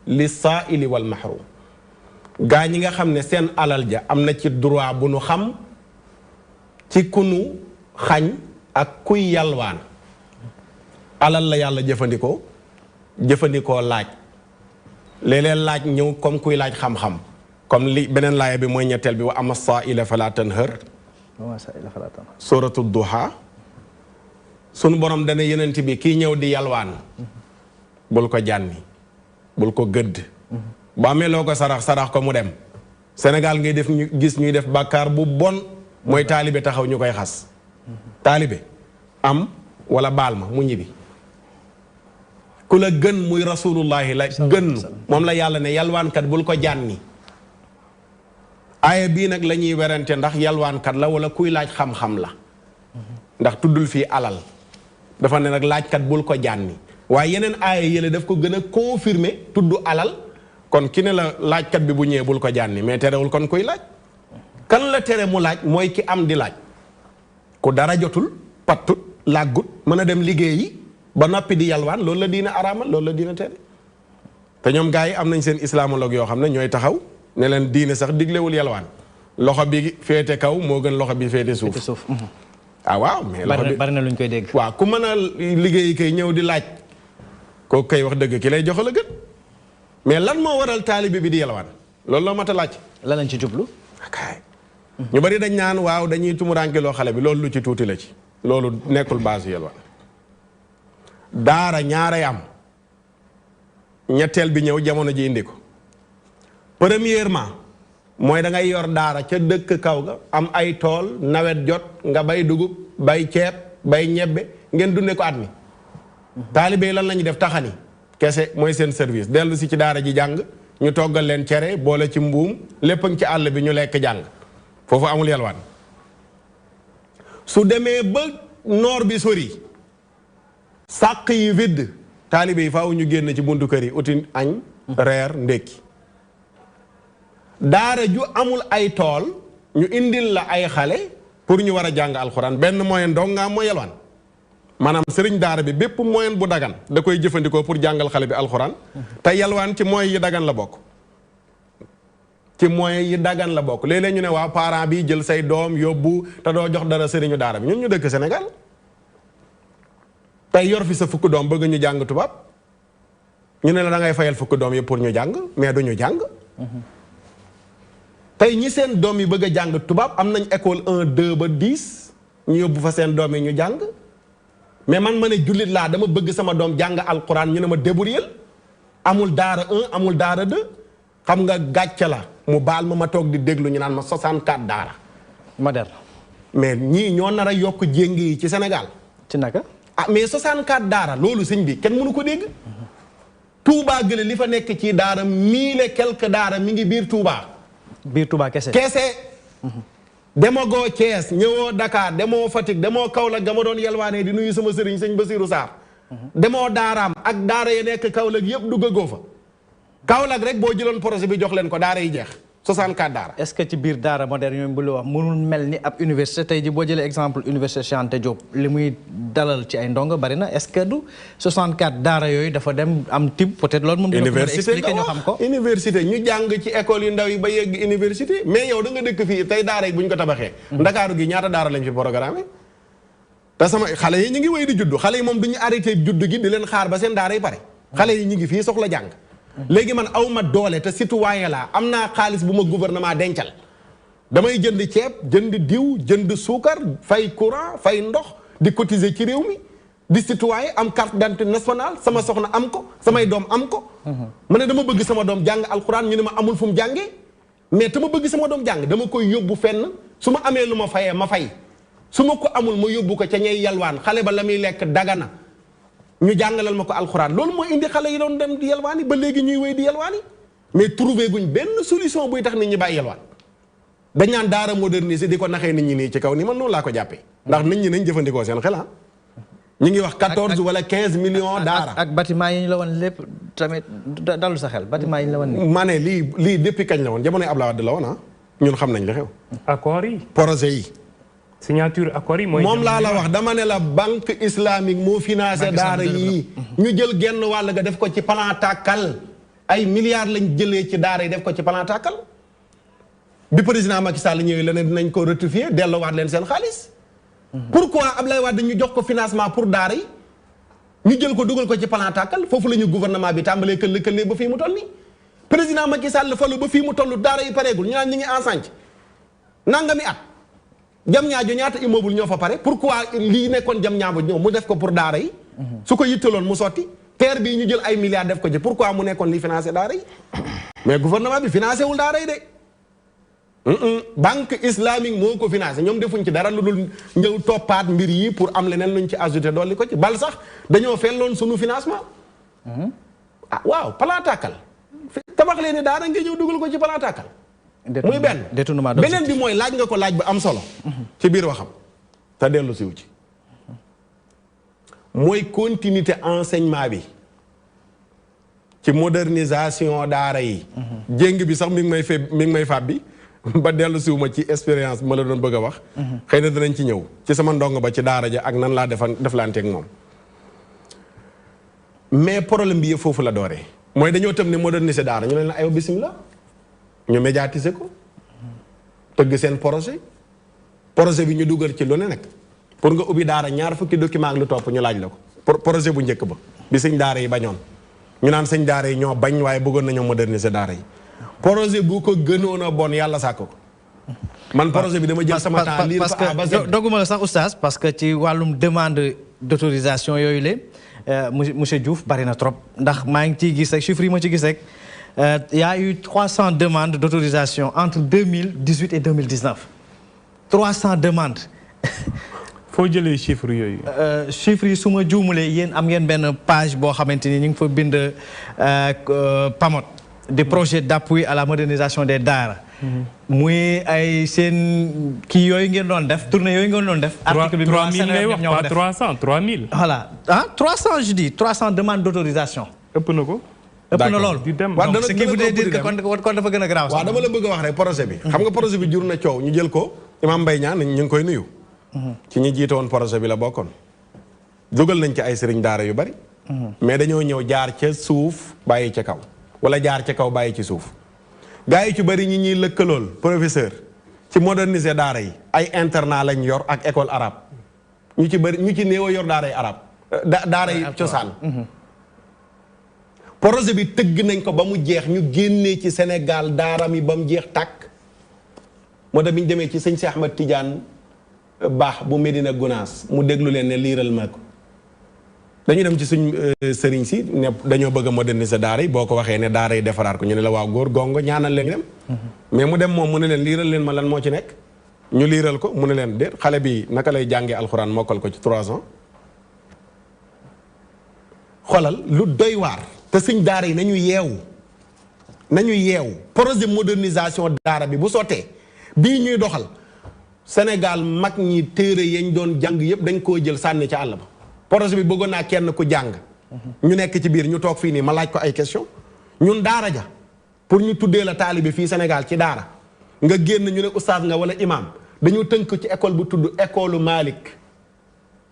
lissaa'ili wal mahrum gaa ñi nga xam ne seen alal ja am na ci droit bu nu xam. ci kunu xañ ak kuy yalwaan alal la yàlla jëfandikoo laaj léeg-léeg laaj ñëw comme kuy laaj xam-xam comme li beneen laaya bi mooy ñetteel bi wa ama saa'ila fala tanhar suratu duha sunu borom dana yenent bi kii ñëw di yalwaan bul ko jànni bul ko gëdd bu amee loo ko sarax ko mu dem Sénégal ngay def ñu gis ñuy def bàkkaar bu bon mooy taalibe taxaw ñu koy xas taalibe am wala baal ma mu ñibbi ku la gën muy rasulullahi la gën moom la yàlla ne yalwaankat bul ko jànni aaya bii nag la ñuy werante ndax yalwaankat la wala kuy laaj xam-xam la ndax tuddul fii alal dafa ne nag laajkat bul ko jànni waaye yeneen aaya yële daf ko gën a confirmer tudd alal kon ki ne la laajkat bi bu ñëwee bul ko jànni mais terewul kon kuy laaj kan la tere mu laaj mooy ki am di laaj ku dara jotul pattut làggut mën a dem liggéeyi ba noppi di yalwaan loolu la diina araamal loolu la diina tere te ñoom gars yi am nañ seen islamologue yoo xam ne ñooy taxaw ne leen diine sax diglewul yalwaan loxo bi féete kaw moo gën loxo bi féete suuf ah waaw mais loxo bi bari na luñ koy dégg waaw ku mën a liggéeyi kay ñëw di laaj kooku kay wax dëgg ki lay jox la gën mais lan moo waral taalibe bi di yalwaan loolu la mat a laaj lan lañ ci jublu ñu bari dañ naan waaw dañuy tumuraankeloo xale bi loolu lu ci tuuti la ci loolu nekkul base yalwaan daara ñaaray am ñetteel bi ñëw jamono ji indi ko premièrement mooy da ngay yor daara ca dëkk kaw ga am ay tool nawet jot nga bay dugub bay ceeb bay ñebbe ngeen dunde ko at mi taalibe lan la ñuy def taxani kese mooy seen service dellu si ci daara ji jàng ñu toggal leen cere boole ci mbuum lépp ci àll bi ñu lekk jàng foofu amul yalwaan su demee ba noor bi sori sàq yi vide taalibe yi faaw ñu génn ci buntu kër yi uti añ reer ndékki daara ju amul ay tool ñu indil la ay xale pour ñu war a jàng alxuraan benn moyen dong nga mooy yalwaan maanaam sëriñ daara bi bépp moyen bu dagan da koy jëfandikoo pour jàngal xale bi alxuraan te yalwaan ci moyen yi dagan la bokk ci moyen yi dagan la bokk léeg-léeg ñu ne waaw parent bi jël say doom yóbbu te doo jox dara sëriñu daara bi ñun ñu dëkk Sénégal tey yor fi sa fukk doom bëgg ñu jàng tubaab ñu ne la da ngay fayal fukk doom yi pour ñu jàng mais du ñu jàng tey ñi seen doom yi bëgg a jàng tubaab am nañ école 1 2 ba 10 ñu yóbbu fa seen doom yi ñu jàng mais man ma ne jullit laa dama bëgg sama doom jàng alquran ñu ne ma débrouiller amul daara 1 amul daara 2 xam nga gàcce la mu baal ma toog di déglu ñu naan ma 64 daara moderne mais ñii ñoo nar a yokk jéngi yi ci Sénégal ci naka ah mais 64 daara loolu sëñ bi kenn mënu ko dégg. Touba gële li fa nekk ci daara 1000 et quelques daara mi ngi biir Touba. biir Touba kese. demoo goo Thiès ñëwoo Dakar demoo Fatick demoo Kaolack ga ma doon yelwaanee di nuyu sama sëriñ sëñ Basirou Sarr. demoo daaraam ak daara yi nekk Kaolack yëpp duggagoo fa. Kaolack rek boo jëloon projet bi jox leen ko daara yi jeex 64 daara. est-ce que ci biir daara moderne yooyu bu la wax mënul mel ni ab université tey ji boo jëlee exemple université Cheikh Anta Diop li muy dalal ci ay ndongo bari na est-ce que du 64 daara yooyu dafa dem am type peut-être loolu moom. université expliquer ñu xam ko. université ñu jàng ci école yu ndaw yi ba yegg université mais yow da nga dëkk fii tey daara yi bu ñu ko tabaxee. Ndakaaru gi ñaata daara lañ fi programme te sama xale yi ñu ngi wéy di juddu xale yi moom du ñu arrêté juddu gi di leen xaar ba seen daara yi pare. xale yi ñu ngi fii soxla jàng. léegi man aw ma doole te citoyen laa am naa xaalis bu ma gouvernement dencal damay jënd ceeb jënd diw jënd suukar fay courant fay ndox di cotiser ci réew mi di citoyen am carte d'identité nationale sama soxna am ko samay doom am ko. ma ne dama bëgg sama doom jàng alxuraan ñu ne ma amul fu mu jàngee mais te ma bëgg sama doom jàng dama koy yóbbu fenn su ma amee lu ma fayee ma fay su ma ko amul ma yóbbu ko ca ñay yalwaan xale ba la muy lekk dagana. ñu jàngalal ma ko alxuraan loolu mooy indi xale yi doon dem di yelwaani ba léegi ñuy wéy di yelwaani mais trouvé guñ benn solution buy tax nit ñi bàyyi yelwaan dañ naan daara modernisé di ko naxee nit ñi nii ci kaw ni man noonu laa ko jàppee ndax nit ñi nañ jëfandikoo seen xel ñu ngi wax 14 wala 15 millions daara ak bâtiment yi ñu la woon lépp tamit dalu sa xel bâtiment yi ñu la woon nii. ma ne lii depuis kañ la woon jamonoy Abdoulaye Wade la woon ñun xam nañ li xew. accord yi projet yi. signature accord yi mooy. moom laa la wax dama ne la banque islamique moo financé daara yii. ñu jël genn wàll ga def ko ci plan tàkkal ay milliards lañ jëlee ci daara yi def ko ci plan tàkkal bi président Macky Sall ñëwee la ne dinañ ko rectifier delloowaat leen seen xaalis. pourquoi Abdoulaye Wade ñu jox ko financement pour daara yi ñu jël ko dugal ko ci plan tàkkal foofu la ñu gouvernement bi tàmbalee këll ba fii mu toll nii. président Macky Sall falu ba fii mu toll daara yi pareegul ñu naan ñu ngi enceinte nangami at. jam ñaajo ñaata immeuble ñoo fa pare pourquoi lii nekkoon jam ñaajo ñëw mu def ko pour daara yi. su ko yittaloon mu sotti. terre bii ñu jël ay milliards def ko ci pourquoi mu nekkoon li financé daara yi. mais gouvernement bi financé wul daara yi de. banque islamique moo ko financé ñoom defuñ ci dara lu dul ñëw toppaat mbir yi pour am leneen luñ ci ajouté dolli ko ci bal sax dañoo felloon sunu financement. ah waaw plan tàkkal tabax leen ni daara nga ñëw dugal ko ci plan tàkkal. muy benn beneen bi mooy laaj nga ko laaj ba am solo. ci biir waxam te dellu siw ci. mooy continuité enseignement bi ci modernisation daara yi. jéng bi sax mi ngi may fab bi ba dellu siw ma ci expérience ma la doon bëgg a wax. xëy na danañ ci ñëw ci sama ndongo ba ci daara ja ak nan laa deflanteeg moom. mais problème bi yëpp foofu la dooree. mooy dañoo tëm ne moderniser daara ñu leen la aywa bismillah ñu médiatiser ko tëgg seen projet bi ñu dugal ci lu ne nag pour nga ubbi daara ñaar fukki document ak lu topp ñu laaj la ko projet bu njëkk ba bi sëñ daara yi bañoon ñu naan sëñ daara yi ñoo bañ waaye bëggoon nañoo moderniser daara yi projet bu ko gënoon a bon yàlla sàkk ko man projet bi dama jël sama temps lire ko à base doguma la sax oustaz parce que ci wàllum demande d'autorisation yooyu la monsieur Diouf bari na trop ndax maa ngi ciy gis rek chiffres yi ma ci gis rek y a eu 300 demandes d'autorisation entre 2018 et 2019 300 demandes. foo jëlee chiffres yooyu. chiffres yi su ma juumulee yéen am ngeen benn page boo xamante ni ñu ngi fa bind PAMOD des projets d'appui à la modernisation des daara. muy ay seen kii yooyu ngeen doon def tournée yooyu ngeen doon def. article bi 3000 ngay wax pas 300 3000. voilà ah 300 je dis 300 demandes d'autorisation. ëpp na ko. ëpp na loolu. di dem donc ce qui voudrait dire que kon dafa gën a grave. waaw dama la bëgg a wax rek projet bi. xam nga projet bi jur na coow ñu jël ko Imam Mbaye Niang ñu ngi koy nuyu. ci ñi jiite woon projet bi la bokkoon. dugal nañ ci ay sëriñ daara yu bari. mais dañoo ñëw jaar ca suuf bàyyi ca kaw. wala jaar ca kaw bàyyi ci suuf. gaa yi ci bari ñi ñuy lëkkalool professeur ci moderniser daara yi ay internat lañ yor ak école arabe ñu ci bari ñu ci néew a yor daara yi arabe daara yi cosaan. projet bi tëgg nañ ko ba mu jeex ñu génnee ci Sénégal daara mi ba mu jeex tàkk moo tax bi ñu demee ci sëñ si Ahmad Tidiane baax bu Medina Gounass mu déglu leen ne liiral ma ko dañu dem ci suñ sëriñ si ne dañoo bëgg a moderniser daara yi boo ko waxee ne daara yi defaraat ko ñu ne la waaw góor gongo ñaanal leen dem mais mu dem moom mu ne leen liiral leen ma lan moo ci nekk ñu liiral ko mu ne leen déet xale bi naka lay jàngee alxuraan mokkal ko ci 3 ans xoolal lu doy waar te suñ daara yi nañu yeewu projet modernisation daara bi bu sottee bii ñuy doxal Sénégal mag ñi téere yañ doon jàng yëpp dañ koo jël sànni ca àll ba projet bi bëggoon naa kenn ku jàng ñu nekk ci biir ñu toog fii nii ma laaj ko ay question ñun daara ja pour ñu tuddee la taalibe fii Sénégal ci daara nga génn ñu ne oustaz nga wala imam dañu tënk ci école bu tudd école Malick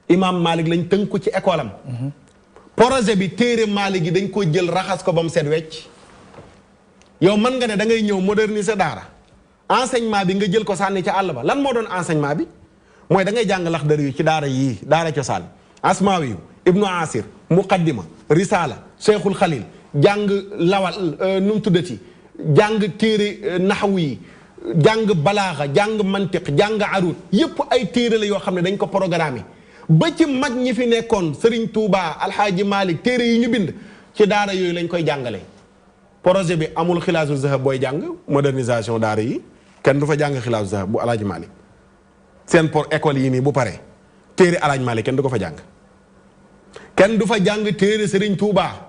imam Malick lañ tënk ci école am projet bi téere Malick yi dañ ko jël raxas ko ba mu set wecc yow mën nga ne da ngay ñëw moderniser daara enseignement bi nga jël ko sànni ci àll ba lan moo doon enseignement bi mooy da ngay jàng Laxdari yu ci daara yii daara cosaan Asmaawi yu Ibnu Asir Muqaddima Risala Cheikhul Khalil jàng lawal nu mu tuddati jàng téere naxwu yi jàng balaaxa jàng mantiq jàng arut yépp ay téere la yoo xam ne dañ ko programme ba ci mag ñi fi nekkoon Serigne Touba Alhaaji Malick téere yi ñu bind ci daara yooyu lañ koy jàngale projet bi amul xilaasu zahab booy jàng modernisation daara yi kenn du fa jàng xilaasu zahab bu Alhaaji Malick seen pour école yi nii bu pare téere Alhaaji Malick kenn du ko fa jàng kenn du fa jàng téere Serigne Touba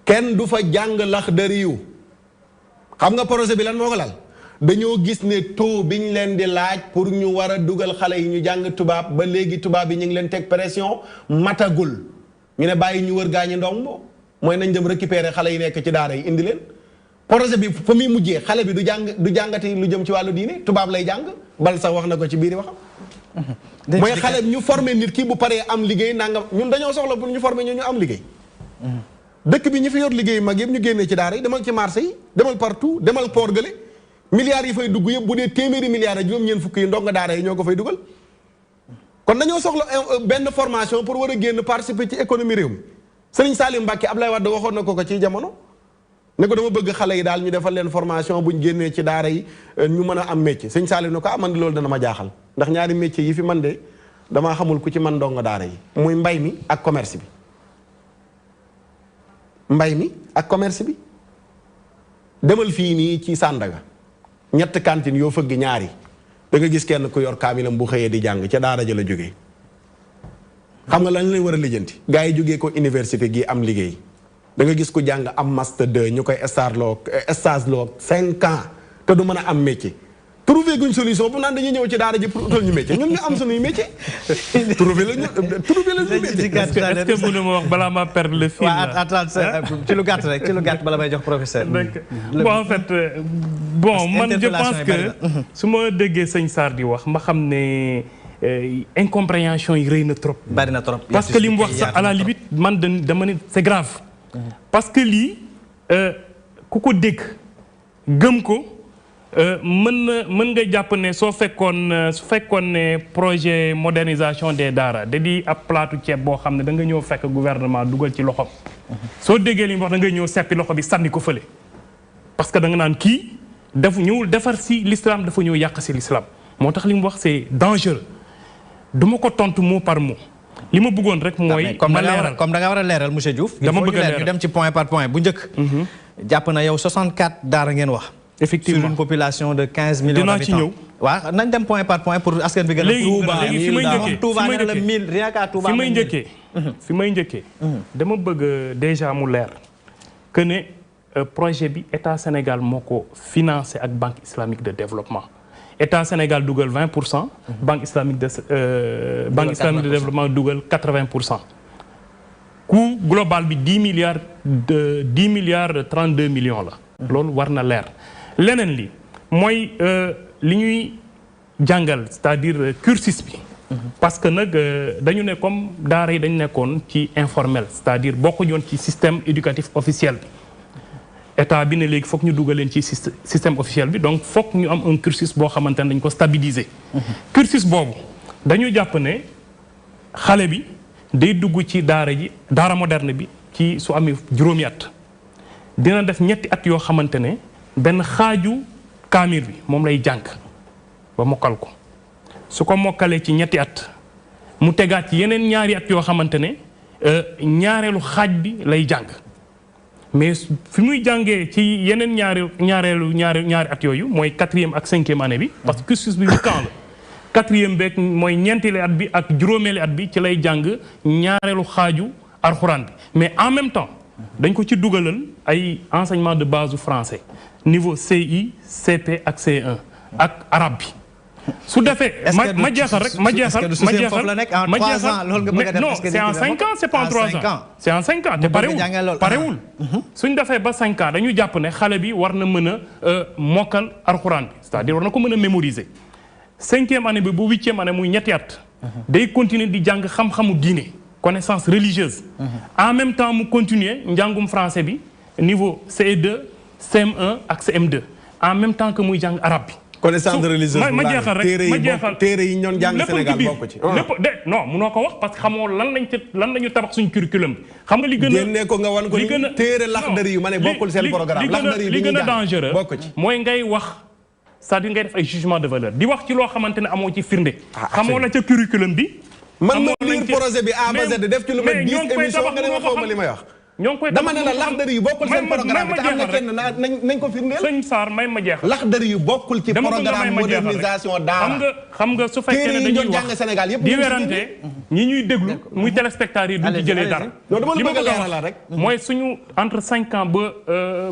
kenn du fa jàng Laxdari yu xam nga projet bi lan moo ko lal dañoo gis ne taux bi ñu leen di laaj pour ñu war a dugal xale yi ñu jàng tubaab ba léegi tubaab yi ñu ngi leen teg pression matagul ñu ne bàyyi ñu wër gaañi ndong mooy nañ dem récupérer xale yi nekk ci daara yi indi leen projet bi fa muy mujjee xale bi du jàngati lu jëm ci wàllu diine tubaab lay jàng bal sax wax na ko ci biir waxam mooy xale ñu former nit ki bu paree am liggéey nangam ñun dañoo soxla pour ñu former ñu am liggéey dëkk bi ñu fi yor liggéey mag yëpp ñu génnee ci daara yi demal ci marché yi demal partout demal port gële milliards yi fay dugg yëpp bu dee téeméeri milliards ak juróom-ñeent fukk yi ndongo daara yi ñoo ko fay dugal kon dañoo soxla benn formation pour war a génn participer ci économie réew mi Serigne Salim Mbacke Ablaye Wade waxoon na ko ci jamono ne ko dama bëgg xale yi daal ñu defal leen formation buñ génnee ci daara yi ñu mën a am métier Serigne Salim ne ko man loolu dana ma jaaxal ndax ñaari métier yi fi man de damaa xamul ku ci man ndongo daara yi muy mbay mi ak commerce bi mbay mi ak commerce bi demal fii nii ci Sandaga ñett cantine yoo fëgg ñaari da nga gis kenn ku yor kaamilam bu xëyee di jàng ca daara ja la jógee xam nga lañ lay war a lijjanti gars yi jógee ko université gi am liggéey da nga gis ku jàng am master 2 ñu koy stage loo 5 ans te du mën a am métier trouver guñ solution bu naan dañuy ñëw ci daara ji pour utal ñu métier ñun ñu am suñuy métier trouver la ñu métier est-ce que mën na ma wax balaa ma perdre le fil ci lu gàtt rek ci lu gàtt bala may jox professeur bon en fait bon man je pense que su ma déggee sëñ Sarr di wax ma xam ne incompréhension yi rëy na trop bari na trop parce que li mu wax sax à la limite man dama ne c'est grave parce que lii ku ko dégg gëm ko mën nga jàpp ne su fekkoon ne projet modernisation des daara da di ab plaatu ceeb boo xam ne da nga ñëw fekk gouvernement dugal ci loxom soo déggee li mu wax da ngay ñëw seppi loxo bi sànni ko fële parce que da nga naan kii ñëwul defar si l'islam dafa ñëw yàq si l'islam moo tax li mu wax c'est dangereux du ma ko tontu mot par mot li ma bëggoon rek mooy ma leeral comme da nga war a leeral monsieur Diouf dama bëgg a leeral ñu dem ci point par point bu njëkk jàpp na yow 64 daara ngeen wax effectivement sur une population de 15 millions d'habitants. dinaa ci ñëw. waaw nañ dem point par point pour askan bi gën a. léegi fi may njëkkee Touba nee na la 1000 rien qu'à Touba. fi may njëkkee. dama bëgg déjà mu leer que ne projet bi état Sénégal moo ko financé ak banque islamique de développement état Sénégal dugal 20%. banque islamique de développement dugal 80%. coût global bi 10 milliards 32 millions la. loolu war na leer. leneen li mooy li ñuy jàngal c'est-à-dire cursus bi parce que nag dañu ne comme daara yi dañu nekkoon ci informel c'est-à-dire bokkuñu woon ci système éducatif officiel bi état bi ne léegi foog ñu dugal leen ci système officiel bi donc foog ñu am un cursus boo xamante ne dañ ko stabiliser cursus boobu dañu jàpp ne xale bi day dugg ci daara moderne bi ci su amee juróomi at dina def ñetti at yoo xamante ne benn xaaju kaamir bi moom lay jàng ba mokkal ko su ko mokkalee ci ñetti at mu tegaat ci yeneen ñaari at yoo xamante ne ñaareelu xaaj bi lay jàng mais fi muy jàngee ci yeneen ñaari at yooyu mooy 4e ak 5e année bi parce que cursus bi 8 ans la 4e beeg mooy ñeenteeli at bi ak juróomeeli at bi ci lay jàng ñaareelu xaaju alxuraan bi mais en même temps dañ ko ci dugalal ay enseignement de base français niveau CI CP ak C1 ak arabe bi su defee ma jeexal rek ma jeexal non c'est en 5 ans c'est pas en 3 ans c'est en 5 ans te parewul suñ defee ba 5 ans dañu jàpp ne xale bi war na mën a mokkal alxuraan bi c'est-à-dire war na ko mën a mémoriser 5e année bi bu 8e année muy ñetti at day continuer di jàng xam-xamu diine connaissance religieuse en même temps mu continuer njàngum français bi niveau CE2 CM1 ak CM2 en même temps que muy jàng arabe bi connaissance religieuse ma jeexal rek ma jeexal téere yi ñoon jàng Sénégal bokk ci lépp non munoo ko wax parce que xamoo lan lañu tabax suñu curriculum bi xam nga li gën a génne ko nga wan ko ni téere Laxdari yu ma ne bokkul seen programme Laxdari li gën a dangereux mooy ngay wax c'est-à-dire ngay def ay jugement de valeur di wax ci loo xamante ne amoo ci firnde xamoo la ca curriculum bi man ma lire projet bi A ba Z def ci lu mel 10 émissions nga ne ma xaw ma li may wax ñoo ngi koy dama ne la Laxdari yu bokkul seen programme te am na kenn nañ ko firndeel sëñ Sarr may ma jeexal Laxdari yu bokkul ci programme modernisation daara xam nga su fekkee ne dañuy wax Sénégal yëpp di werante ñi ñuy déglu muy téléspectateurs yi du ci jëlee dara li ma bëgg a leeral rek mooy suñu entre 5 ans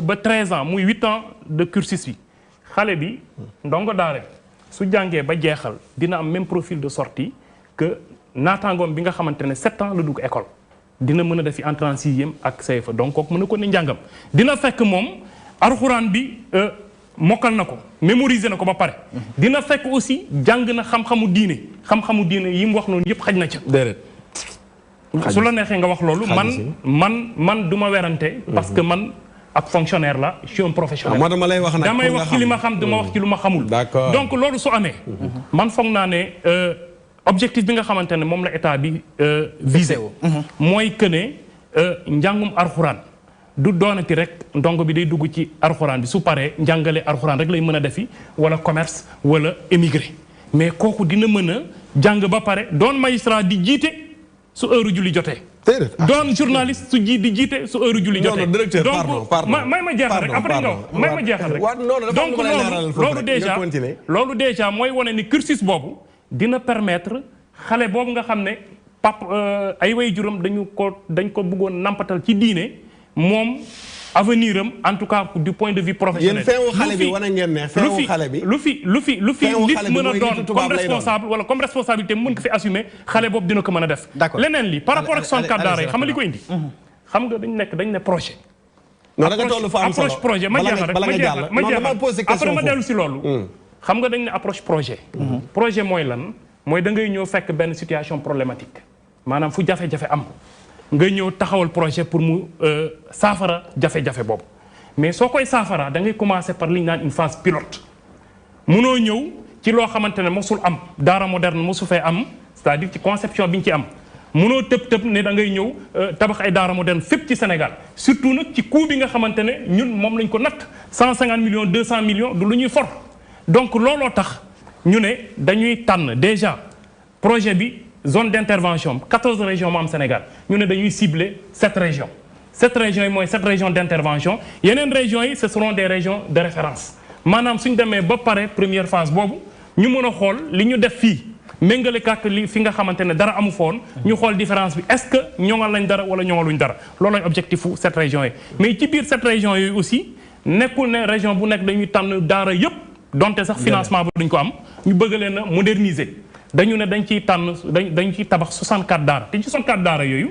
ba 13 ans muy 8 ans de cursus bi xale bi ndongo daara su jàngee ba jeexal dina am même profil de sortie que naataangoom bi nga xamante ne 7 ans la dugg école dina mën a defi entrée en 6e ak CFA donc kooku mën na ko ne njàngam dina fekk moom alxuraan bi mokkal na ko mémoriser na ko ba pare dina fekk aussi jàng na xam-xamu diine yi mu wax noonu yëpp xaj na ca déedéet su la neexee nga wax loolu man du ma werante parce que man ab fonctionnaire la je suis un professionnel damay wax ci li ma xam dama wax ci lu ma xamul donc loolu su amee man foog naa ne objectif bi nga xamante ne moom la état bi visé mooy que ne njàngum alxuraan du doonati rek ndongo bi day dugg ci alxuraan bi su paree njàngale alxuraan rek lay mën a defi wala commerce wala émigré mais kooku dina mën a jàng ba pare doon magistrat di jiite su heure julli jotee doon journaliste su di jiite su heure julli jotee donc may ma jeexal rek après nga wax may ma jeexal rek donc loolu déjà mooy wane ni cursus boobu dina permettre xale boobu nga xam ne ay waajuram dañ ko bëggoon nampatal ci diine moom avenir am en tout cas du point de vue professionnel. yéen feewu xale bi wane ngeen ne feewu xale bi lu fi nit mën a doon comme responsable wala comme responsabilité mën ko fi assumer xale boobu dina ko mën a def. leneen li par rapport ak 64 daara yi xam nga li ko indi. xam nga dañ ne projet. non da nga toll fa am solo approche projet ma jeexal rek ma jeexal après ma dellu si loolu. xam nga dañ ne approche projet. projet mooy lan mooy da ngay ñëw fekk benn situation problématique maanaam fu jafe-jafe am nga ñëw taxawal projet pour mu saafara jafe-jafe boobu mais soo koy saafara da ngay commencer par li ñu naan une phase pilote munoo ñëw ci loo xamante ne mosul am daara moderne mosu fee am c'est-à-dire ci conception bi ñu ci am munoo tëb ne da ngay ñëw tabax ay daara moderne fépp ci Sénégal surtout nag ci coût bi nga xamante ne ñun moom lañ ko natt 150 millions 200 millions du lu ñuy for donc looloo tax ñu ne dañuy tànn déjà projet bi zone d'intervention 14 régions moo am Sénégal ñu ne dañuy cibler 7 régions yi mooy 7 régions d'intervention yeneen régions yi ce seront des régions de référence maanaam suñ demee ba pare première phase boobu ñu mën a xool li ñu def fii méngale kàkk li fi nga xamante ne dara amu foon ñu xool différence bi est-ce que ñoŋal lañ dara wala ñoŋaluñ dara loolooy objectif fu 7 régions yi mais ci biir 7 régions yooyu aussi nekkul ne région bu nekk dañuy tànn daara yépp donte sax financement ba duñ ko am ñu bëgg leen a moderniser dañu ne dañ ciy tànn dañ ciy tabax 64 daara te ci 64 daara yooyu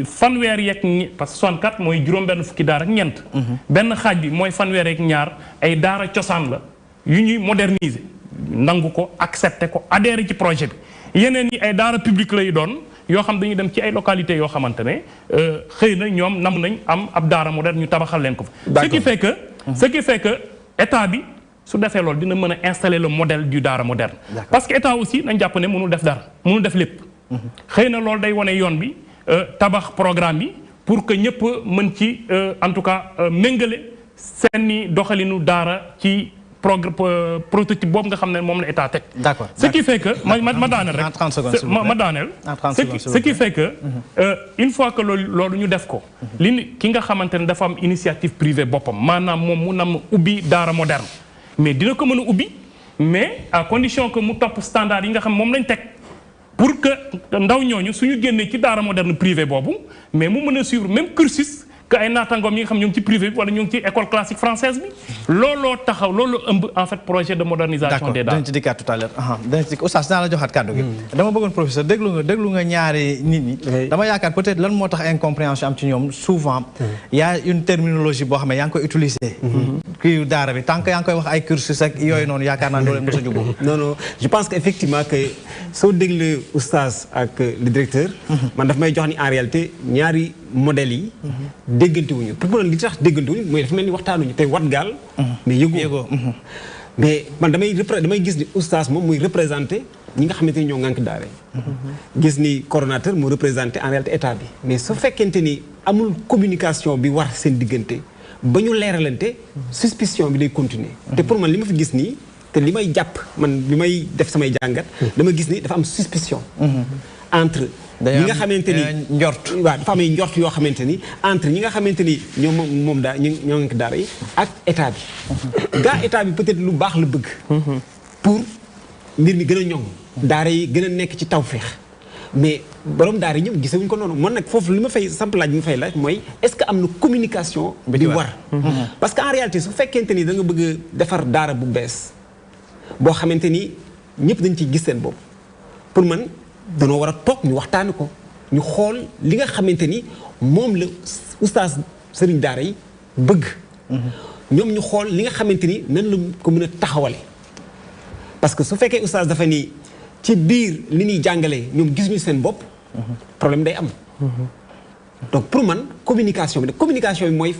fanweer yeeg parce que 64 mooy juróom-benn fukki daara ak ñeent. benn xaaj bi mooy fanweer yeeg ñaar ay daara cosaan la yu ñuy moderniser nangu ko accepter ko adhérer ci projet bi yeneen yi ay daara publique lay doon yoo xam dañuy dem ci ay localités yoo xamante ne xëy na ñoom nam nañ am ab daara moderne ñu tabaxal leen ko fa. ce qui fait que état bi. su defee loolu dina mën a installer le modèle du daara moderne parce que état aussi nañ jàpp ne mënul def dara mënul def lépp xëy na loolu day wane yoon bi tabax programme bi pour que ñëpp mën ci en tout cas méngale seeni doxalinu daara ci prototype boobu nga xam ne moom la état teg ce qui fait que ma daaneel rek ma daaneel ce qui fait que une fois que loolu ñu def ko ki nga xamante ne dafa am initiative privée boppam maanaam moom mu nam ubbi daara moderne mais dina ko mën a ubbi mais à condition que mu topp standard yi nga xam moom lañ teg pour que ndaw ñooñu suñu génnee ci daara moderne privé boobu mais mu mën a suivre même cursus que ay naataangoom yi nga xam ñoo ngi ci privé bi wala ñoo ngi ci école classique française bi looloo taxaw loolu ëmb en fait projet de modernisation des daara. dinañ ci dikkaat tout à l'heure dinañ ci oustaz naa la joxaat kàddu gi. dama bëggoon professeur déglu nga ñaari nit ñi. dama yaakaar peut-être lan moo tax incompréhension am ci ñoom souvent y a une terminologie boo xam ne yaa ngi koy utiliser. kii daara bi tant que yaa ngi koy wax ay cursus ak yooyu noonu yaakaar naa doo leen mos a jubóo. non je pense que effectivement que soo déglu oustaz ak le directeur. man daf may jox ni en réalité ñaari modèles yi. déggante wuñu pour li tax déggante wuñu mooy dafa mel ni waxtaanuñu te wat gaal. mais yëgoo mais man damay gis ni oustaz moom muy représenté ñi nga xamante ni ñoo ngànk daara gis ni coordonnateur mu représenté en réalité état bi mais su fekkente ni amul communication bi war seen diggante ba ñu leeralante suspicion bi day continuer te pour man li ma fi gis nii te li may jàpp man li may def samay jàngat dama gis ni dafa am suspicion entre ñi nga xamante ni njort waaw dafa am ay njort yoo xamante ni entre ñi nga xamante ni ñoom daa ñoo ngi daara yi ak état bi gaa état bi peut-être lu baax la bëgg pour mbir mi gën a ñoŋ daara yi gën a nekk ci tawféex mais borom daara yi ñëpp gisewuñ ko noonu man nag foofu li ma fay samp laaj bi ma fay laaj mooy est-ce que am na communication bi war parce que en réalité su fekkente ni da nga bëgg a defar daara bu bees boo xamante ni ñëpp dañ ciy gis seen bopp pour man danoo war a toog ñu waxtaani ko ñu xool li nga xamante ni moom la oustaz sëriñ daara yi bëgg ñoom ñu xool li nga xamante ni nan la ko mën a taxawale parce que su fekkee oustaz dafa ni ci biir li ñuy jàngalee ñoom gisuñu seen bopp problème day am donc pour man communication bi mooy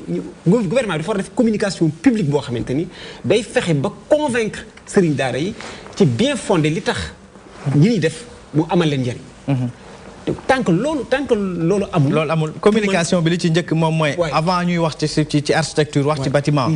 gouvernement bi dafa war a def communication publique boo xamante ni day fexe ba convaincre sëriñ daara yi ci bien fondé li tax ñi ñuy def mu amal leen njëriñ. tant que loolu amul. loolu amul communication bi li ci njëkk moom mooy. avant ñuy wax ci architecture wax ci bâtiment.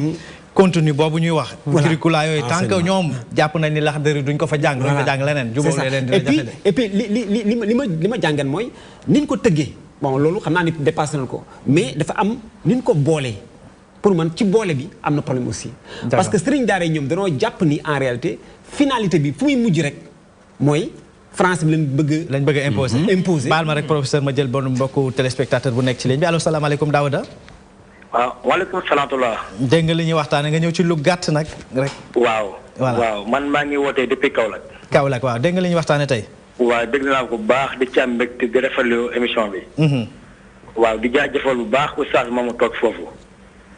contenu boobu ñuy wax. curricula yooyu tant que ñoom jàpp nañ ni Laxdari duñ ko fa jàng. duñ ko jàng leneen jubóo leen dina jafe de. et puis li ma jàngan mooy niñ ko tëggee bon loolu xam naa ni dépassé na ko mais dafa am niñ ko boolee pour man ci boole bi am na problème aussi. parce que sëriñ daara yi ñoom danoo jàpp ni en réalité finalité bi fu muy mujj rek mooy. France bi lañ bëgg a imposer. baal ma rek professeur ma jël bon mbokku téléspectateur bu nekk ci ligne bi allo salaamaaleykum Daouda. waaw waaleykum salaam. dégg nga li ñuy waxtaanee nga ñëw ci lu gàtt nag rek. waaw man maa ngi wootee depuis Kaolack. Kaolack waaw dégg nga li ñuy waxtaanee tey. waaw dégg naa ko bu baax di ci am mbégte di rafetlu émission bi. waaw di jaajëfal bu baax oustaz moomu toog foofu.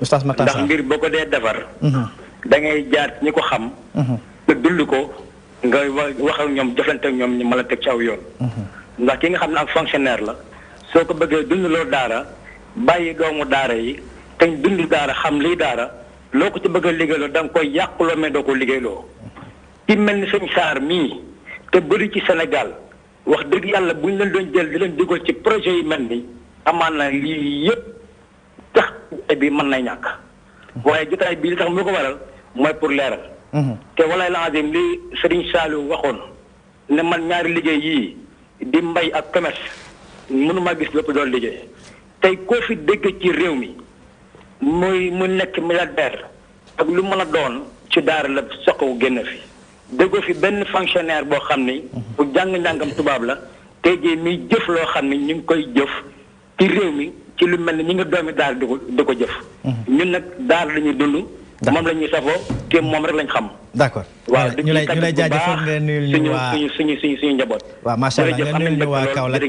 oustaz Matar ndax mbir boo ko dee defar. da ngay jaar ñi ko xam. te dund ko. nga wax ak ñoom jëflante ak ñoom ñu mën a teg ci aw yoon. ndax ki nga xam ne ak fonctionnaire la soo ko bëggee dundaloo daara bàyyi doomu daara yi te dund daara xam lii daara loo ko ci bëgg a liggéeyloo da nga koy yàquloo mais doo ko liggéeyloo. ki mel ni sëñ Saar mii te bëri ci Sénégal wax dëgg yàlla bu ñu leen doon jël di leen dugal ci projet yi mel ni amaan na lii yëpp tax bi mën na ñàkk. waaye jotaay bii li tax moo ko waral mooy pour leeral. te walaay la azim li Serigne Saliou waxoon ne man ñaari liggéey yii di mbay ak commerce mënuma gis lépp doon liggéey tey koo fi dégg ci réew mi mu nekk milliardaire ak lu mën a doon ci daara la soqawu génn fi déggoo fi benn fonctionnaire boo xam ni bu jàng-njàngam tubaab la tey jii muy jëf loo xam ni ñu ngi koy jëf ci réew mi ci lu mel ni ñi nga doomi daara di ko jëf ñun nag daara la ñuy dund moom la ñuy safoo te moom rek lañ xam. d'accord waaw ñu lay jaajëfal ngeen nuyul ñu waa suñu njaboot. waaw macha allah ngeen nuyul ñu waa Kaolack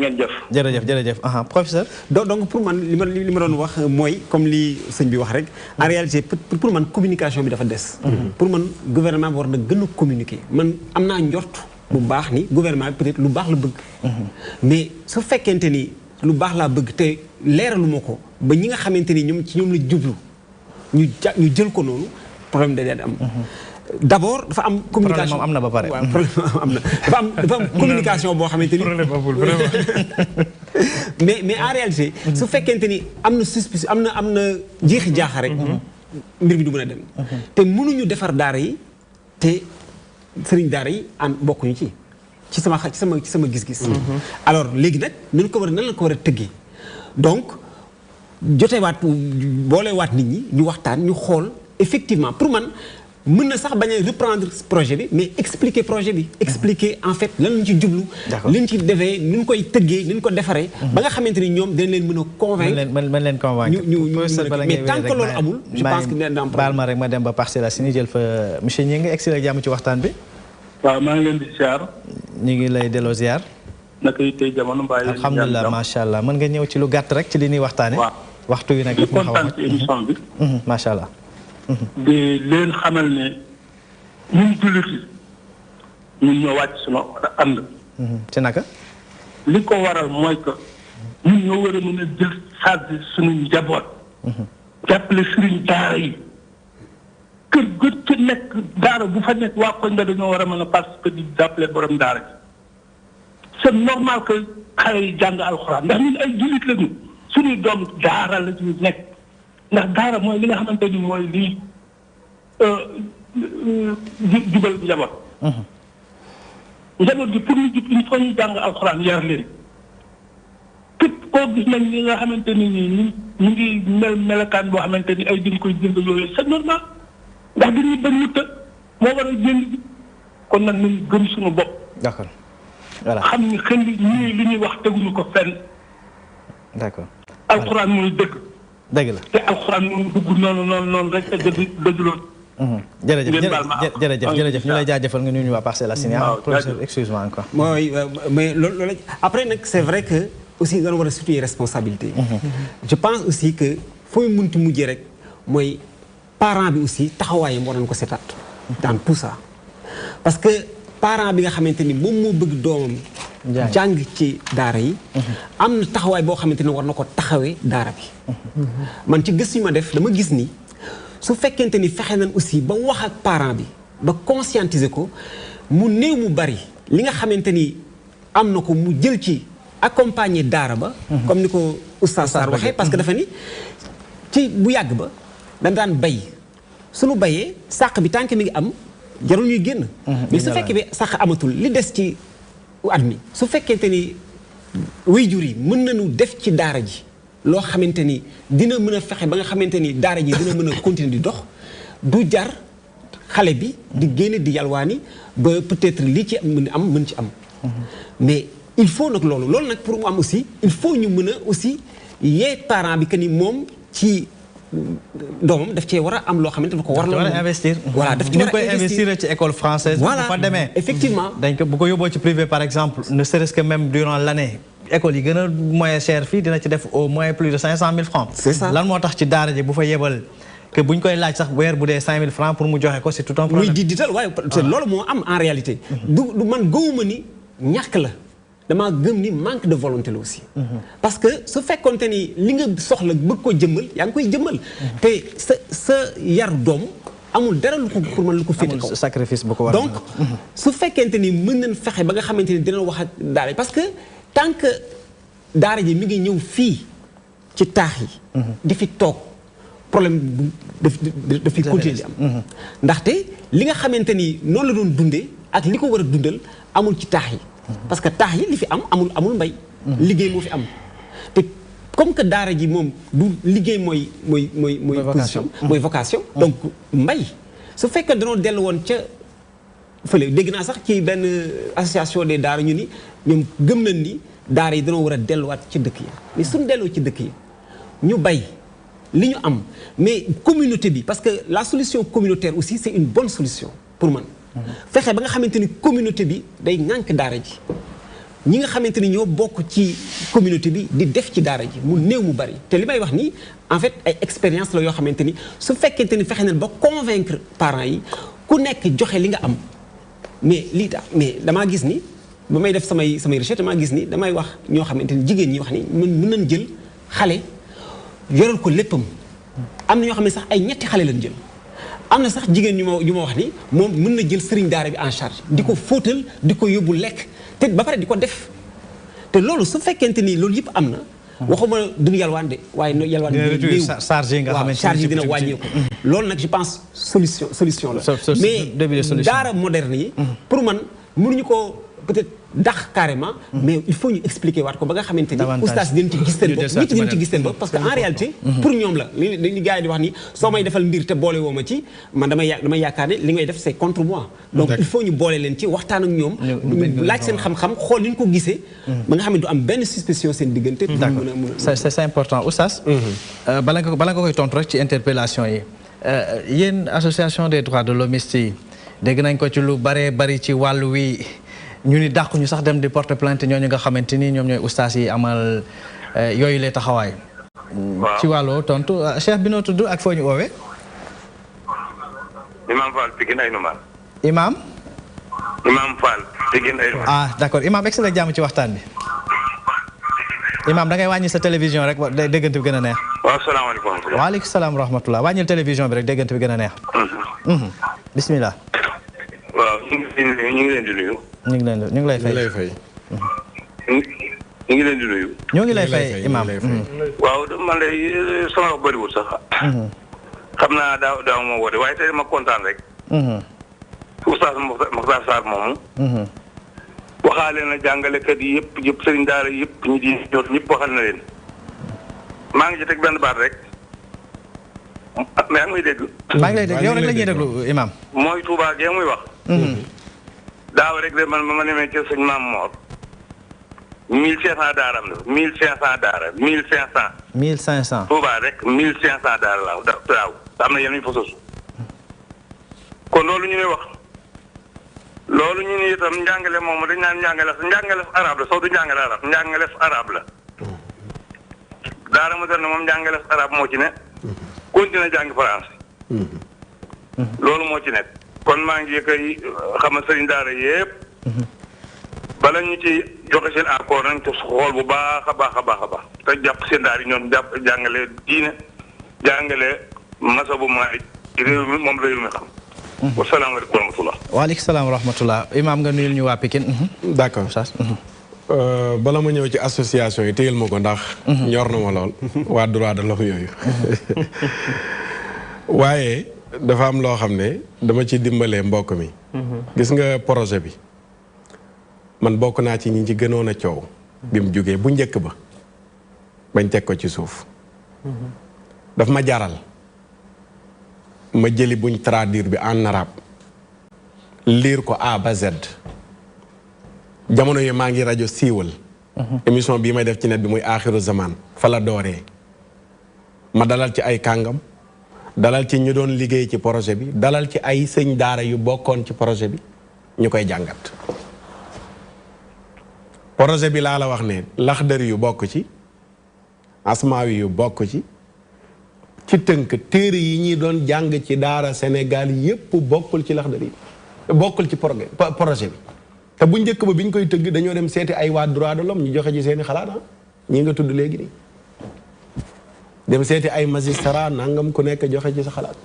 jërëjëf professeur. donc pour man li ma doon wax mooy comme li sëñ bi wax rek en réalité pour man communication bi dafa des. pour man gouvernement bi war na gën a communiquer man am naa njort bu baax ni gouvernement bi peut-être lu baax la bëgg. mais su fekkente ni lu baax laa bëgg te leeraluma ko ba ñi nga xamante ni ñoom ci ñoom la jublu. ñu jël ko noonu problème day am. d'abord dafa am. communication problème am na ba pare. waaw problème am na dafa am communication boo xamante ni. problème amul vraiment. mais en réalité. su fekkente ni am na suspicion am na jeexi jaaxa rek. mbir mi du mën a dem. te mënuñu defar daara yi te sëriñ daara yi bokkuñu ci sama gis-gis. alors léegi nag nan la ko war a tëggee donc. jotewaat boolewaat nit ñi ñu waxtaan ñu xool effectivement pour man mën na sax bañ a reprendre projet bi mais expliquer projet bi expliquer en fait lan lañ ci jublu liñ ci defee ni ñu koy tëggee ni ñu ko defaree ba nga xamante ni ñoom dañ leen mën a convaincre mën leen convaincre mais tant que loolu amul je pense que dina am baal ma rek ma dem ba Parcelles Assainies jël fa monsieur ñi nga egsi la jàmm ci waxtaan bi waaw maa ngi leen di ziar ñu ngi lay delloo ziar naka yi tey jamono mbaa yi alhamdulilah macha allah mën nga ñëw ci lu gàtt rek ci li ñuy waxtaane waxtu wi nag di kontaan ci émission bi macha allah di leen xamal ne ñun jullit yi ñun ñoo wàcc sunu ànd ci naka li ko waral mooy que ñun ñoo war a mën a jël charge suñu njaboot jàppale sëriñ daara yi kër gët ci nekk daara bu fa nekk waa koñ ba dañoo war a mën a participer di jàppale borom daara ji c'est normal que xale yi jàng alxuraan ndax ñun ay jullit lañu suñuy doom daara la ñu nekk ndax daara mooy li nga xamante ni mooy lii jubal njaboot. njaboot gi pour ñu jub il faut ñu jàng alxuraan yar leen képp koo gis nañ li nga xamante ni nii ñu ngi melakaan boo xamante ni ay dañ koy jënd yooyu c'est normal ndax dañuy bañ mu të moo war a jënd bi kon nag nañu gëm suñu bopp. d'accord voilà xam ni xel ñii li ñuy wax teguñu ko fenn. d'accord alxuraan mooy dëgg. dëgg la te alxuraan moom dugg noonu rek te dëgg loolu. jërëjëf ñu lay jaajëfal nga nuyu ñu waa Parcelles Assainies. professeur excuse-moi encore. mooy mais loolu après nag c'est vrai que aussi nga war a situer responsabilité. je pense aussi que fooy munti mujjee rek mooy parent bi aussi taxawaayam war nañu ko seetaat. dans tout ça parce que parent bi nga xamante ni moom moo bëgg doomam. jàng ci daara yi. am na taxawaay boo xamante ni war na ko taxawee daara bi. man ci gëstu yi ma def dama gis ni. su fekkente ni fexe nañ aussi ba wax ak parent bi ba conscientiser ko mu néew mu bari li nga xamante ni am na ko mu jël ci accompagner daara ba. comme ni ko oustaz Sarr waxee parce que dafa ni ci bu yàgg ba dañ daan bay suñu bayee sàq bi tànk mi ngi am jarul ñuy génn. mais su fekkee bi sàq amatul li des ci at mi su fekkente ni waajur yi mën nañu def ci daara ji. loo xamante ni dina mën a fexe ba nga xamante ni daara ji dina mën a continuer di dox du jar xale bi di génne di yalwaani ba peut-être lii ci mën ci am. mais il faut nag loolu nag pour mu am aussi il faut ñu mën a aussi yee parent bi que ni moom ci doomam daf cee war a am loo xamante dafa ko war a investir. voilà daf ci war a investir ci école française. voilà bu fa demee effectivement. dañ ko bu ko yóbboo ci privé par exemple ne serait-ce que même durant l'année. école yi gën a moyen cher fii dina ci def au moins plus de 500 000 francs. c'est ça lan moo tax ci daara ji bu fa yebal que buñ koy laaj sax weer bu dee 5 000 francs pour mu joxe ko c'est tout un problème. muy digital waaye loolu moo am en réalité. du man gëwuma ni ñàkk la damaa gëm ni manque de volonté la aussi. parce que su fekkoonte ni li nga soxla bëgg ko jëmmal yaa ngi koy jëmmal. te sa yar doom amul dara lu ko pour man lu ko féete kaw. sacrifice bu ko war donc su fekkente ni mën nañ fexe ba nga xamante ni dina wax ak daara parce que. tant que daara ji mi ngi ñëw fii ci taax yi. di fi toog problème daf fi continuer di am. ndaxte li nga xamante ni noonu la doon dundee ak li ko war a dundal amul ci taax yi. parce que taax yi li fi am amul mbay. liggéey moo fi am te comme que daara ji moom du liggéey mooy position mooy vocation. donc mbay su fekkee danoo dellu woon ca fële dégg naa sax ci benn association des daara ñu ni ñoom gëm nañ ni daara yi dañoo war a delluwaat ci dëkk yi mais suñu delloo ci dëkk yi ñu bay li ñu am mais communauté bi parce que la solution communautaire aussi c'est une bonne solution pour man. fexe ba nga xamante ni communauté bi day ŋànk daara ji ñi nga xamante ni ñoo bokk ci communauté bi di def ci daara ji mu néew mu bari te li may wax nii en fait ay expérience la yoo xamante ni su fekkente ni fexe nañ ba convaincre parents yi ku nekk joxe li nga am. mais lii tax mais damaa gis ni ba may def samay recherche damaa gis ni damay wax ñoo xamante ni jigéen ñi wax ni mën nañ jël xale yoral ko léppam am na ñoo xam ne sax ay ñetti xale lañ jël am na sax jigéen ñu ma wax ni moom mën na jël sëriñ daara bi en charge di ko fóotal di ko yóbbu lekk te ba pare di ko def te loolu su fekkente ni loolu yëpp am na waxuma duñu yalwaan de waaye yalwaan charge yi dina wàññeeku loolu nag je pense solution la mais daara moderne yi pour man mënuñu ko peut-être dax carrément mais il faut ñu expliquer waat ko ba nga xamante ni oustaz dinañ ci gis seen bopp nit ñi ci gis seen bopp parce que en réalité pour ñoom la li gars yi di wax ni soo may defal mbir te boole woo ma ci man damay yaakaar ne li ngay def c'est contre moi donc il faut ñu boole leen ci waxtaan ak ñoom laaj seen xam-xam xool ni ñu ko gisee ba nga xam ne du am benn suspicion seen diggante c'est important oustaz bala nga koy tontu rek ci interpellation yi yéen association des droits de l'homme yi dégg nañ ko ci lu bari ci wàllu wi ñu ni dàq ñu sax dem di porter plainte ñooñu nga xamante ni ñoom ñooy ustaas yi amal yooyu lay taxawaay. ci wàllu tontu chef bi noo tudd ak foo ñu woowee. Imam Fall Pikine ay numaan. Imam Fall Pikine ay numaan. d'accord Imam egsi la jàmm ci waxtaan bi. Imam da ngay wàññi sa télévision rek déggante bi gën a neex. waaw salaamaaleykum. waaleykum salaam wa rahmatulah wàññil télévision bi rek déggante bi gën a neex. bismillah. waaw ñu ngi leen di nuyu. ñu ngi lay fay. ñu ngi leen di nuyu. ñoo ngi lay fay Imam. waaw man de sama wax bëriwul sax. xam naa daaw ma woote waaye tey ma kontaan rek. Oustaz Makhtar Sarr moomu. waxaale na jàngalekat yi yëpp sëriñ daara yëpp ñi di ñor ñëpp waxal na leen. maa ngi ci teg benn baat rek. mais yaa ngi may dégg. maa ngi lay dégg yow rek la ñuy déglu Imam. mooy Touba gee muy wax. daaw rek de man ma demee ci sëñ Maam Mor 1500 daaram la 1500 daara 1500. 1500. Touba rek 1500 daara la daaw am na yeneen fa sos kon loolu ñu ne wax loolu ñu ne itam njàngale moom dañ naan njàngale arab la soo du njàngale arab njàngale arab la daara moderne moom njàngale arab moo ci ne continué jàng français loolu moo ci nekk kon maa ngi koy xamal sëriñ daara yépp bala ñu ci joxe seen accord nañ ko xool bu baax a baax te jàpp seen daara yi ñoom jàpp jàngale diine jàngale masabu Maalik réew mi moom réew mi xam wasalaamaaleykum wa rahmatullah waaleykum salaam wa rahmatullah Imam nga nuyul ñu waa Pikine d'accord bala ma ñëw ci association yi téyel ma ko ndax ñor na ma lool waa droit de l'homme yooyu waaye dafa am loo xam ne dama ci dimbalee mbokk mi gis nga projet bi man bokk naa ci ñi ci gënoon a coow bi mu jógee bu njëkk ba bañ teg ko ci suuf daf ma jaral ma jëli buñ traduire bi en arabe lire ko A ba Z jamono yi maa ngi rajo siiwal émission bii may def ci net bi muy aaxiru zaman fa la dooree ma dalal ci ay kàngam dalal ci ñu doon liggéey ci projet bi dalal ci ay sëñ daara yu bokkoon ci projet bi ñu koy jàngat projet bi laa la wax ne laxdari yu bokk ci asmaawi yu bokk ci tënk téere yi ñuy doon jàng ci daara Sénégal yépp bokkul ci laxdari yi bokkul ci projet bi te bu njëkk ba bi ñu koy tëgg dañoo dem seeti ay waa droit de l'homme ñu joxe ci seeni xalaat ñi nga tudd léegi nii dem seeti ay magistrat nangam ku nekk joxe ci sa xalaat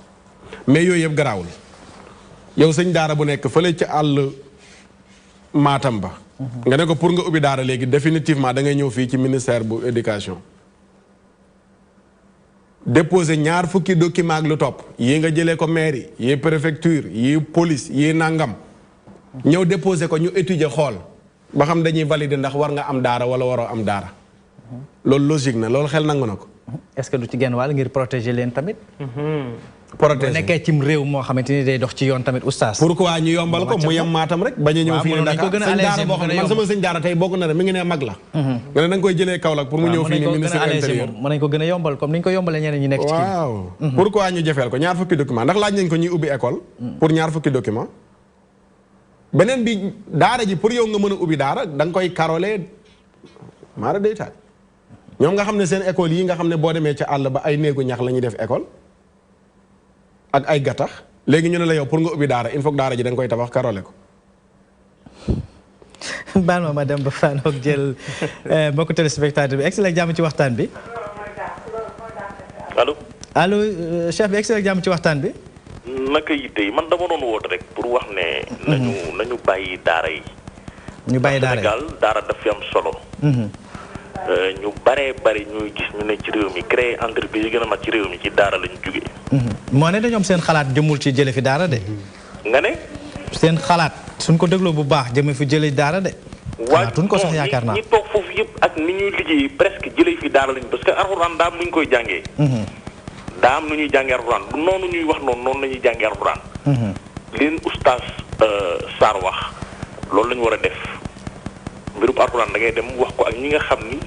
mais yooyu yëpp garaawul yow sëñ daara bu nekk fële ci àll Matam ba nga ne ko pour nga ubbi daara léegi définitivement da ngay ñëw fii ci ministère bu éducation déposer ñaar fukki document ak lu topp yi nga jëlee ko mairie yi préfecture yi police yi nangam ñëw déposer ko ñu étudier xool ba xam dañuy valider ndax war nga am daara wala waroo am daara loolu logique na loolu xel nangu na ko. est-ce que du ci genn wàll ngir protéger leen tamit. protéger bu nekkee cim réew moo xamante ni day dox ci yoon tamit oustaz. pourquoi ñu yombal ko mu yem Matam rek bañ a ñëw fii ne Dakar sëñ daara boo xam ne man sama sëñ daara tey bokk na rek mi ngi ne mag la. nga ne da nga koy jëlee Kaolack pour mu ñëw fii ni ministre intérieur mën nañ ko gën a yombal comme ni ñu ko yombalee ñeneen ñi nekk ci kii. waaw pourquoi ñu jëfeel ko ñaar fukki document ndax laaj nañ ko ñuy ubbi école pour ñaar fukki document beneen bi daara ji pour yow nga mën a ubbi daara da nga koy karole maara day taal ñoom nga xam ne seen école yi nga xam ne boo demee ca àll ba ay néegu ñax la ñuy def école ak ay gattax léegi ñu ne la yow pour nga ubbi daara il faut que daara ji da nga koy tabax karole ko. baal ma dem ba Fanook jël mbokku téléspectateur bi excellent jàmm ci waxtaan bi. allo chef bi excellent jàmm ci waxtaan bi. naka yitte yi man dama doon woote rek pour wax ne. nañu bàyyi daara yi. ñu bàyyi daara yi Sénégal daara daf fi am solo. ñu baree bari ñuy gis ñu ne ci réew mi créer entreprise yi gën a mag ci réew mi ci daara lañu jógee. moo ne dañoom seen xalaat jëmul ci jële fi daara de. nga ne. seen xalaat suñ ko dégloo bu baax jëme fi jële daara de. xalaatuñ ko sax yaakaar naa ñi toog foofu yëpp ak ni ñuy liggéey presque jëlee fi daara lañ parce que alxuraan daa am nu ñu koy jàngee. daa am nu ñuy jàngee alxuraan du noonu ñuy wax noonu la ñuy jàngee alxuraan. leen oustaz Sarr wax loolu la ñu war a def mbirub alxuraan da ngay dem wax ko ak ñi nga xam ni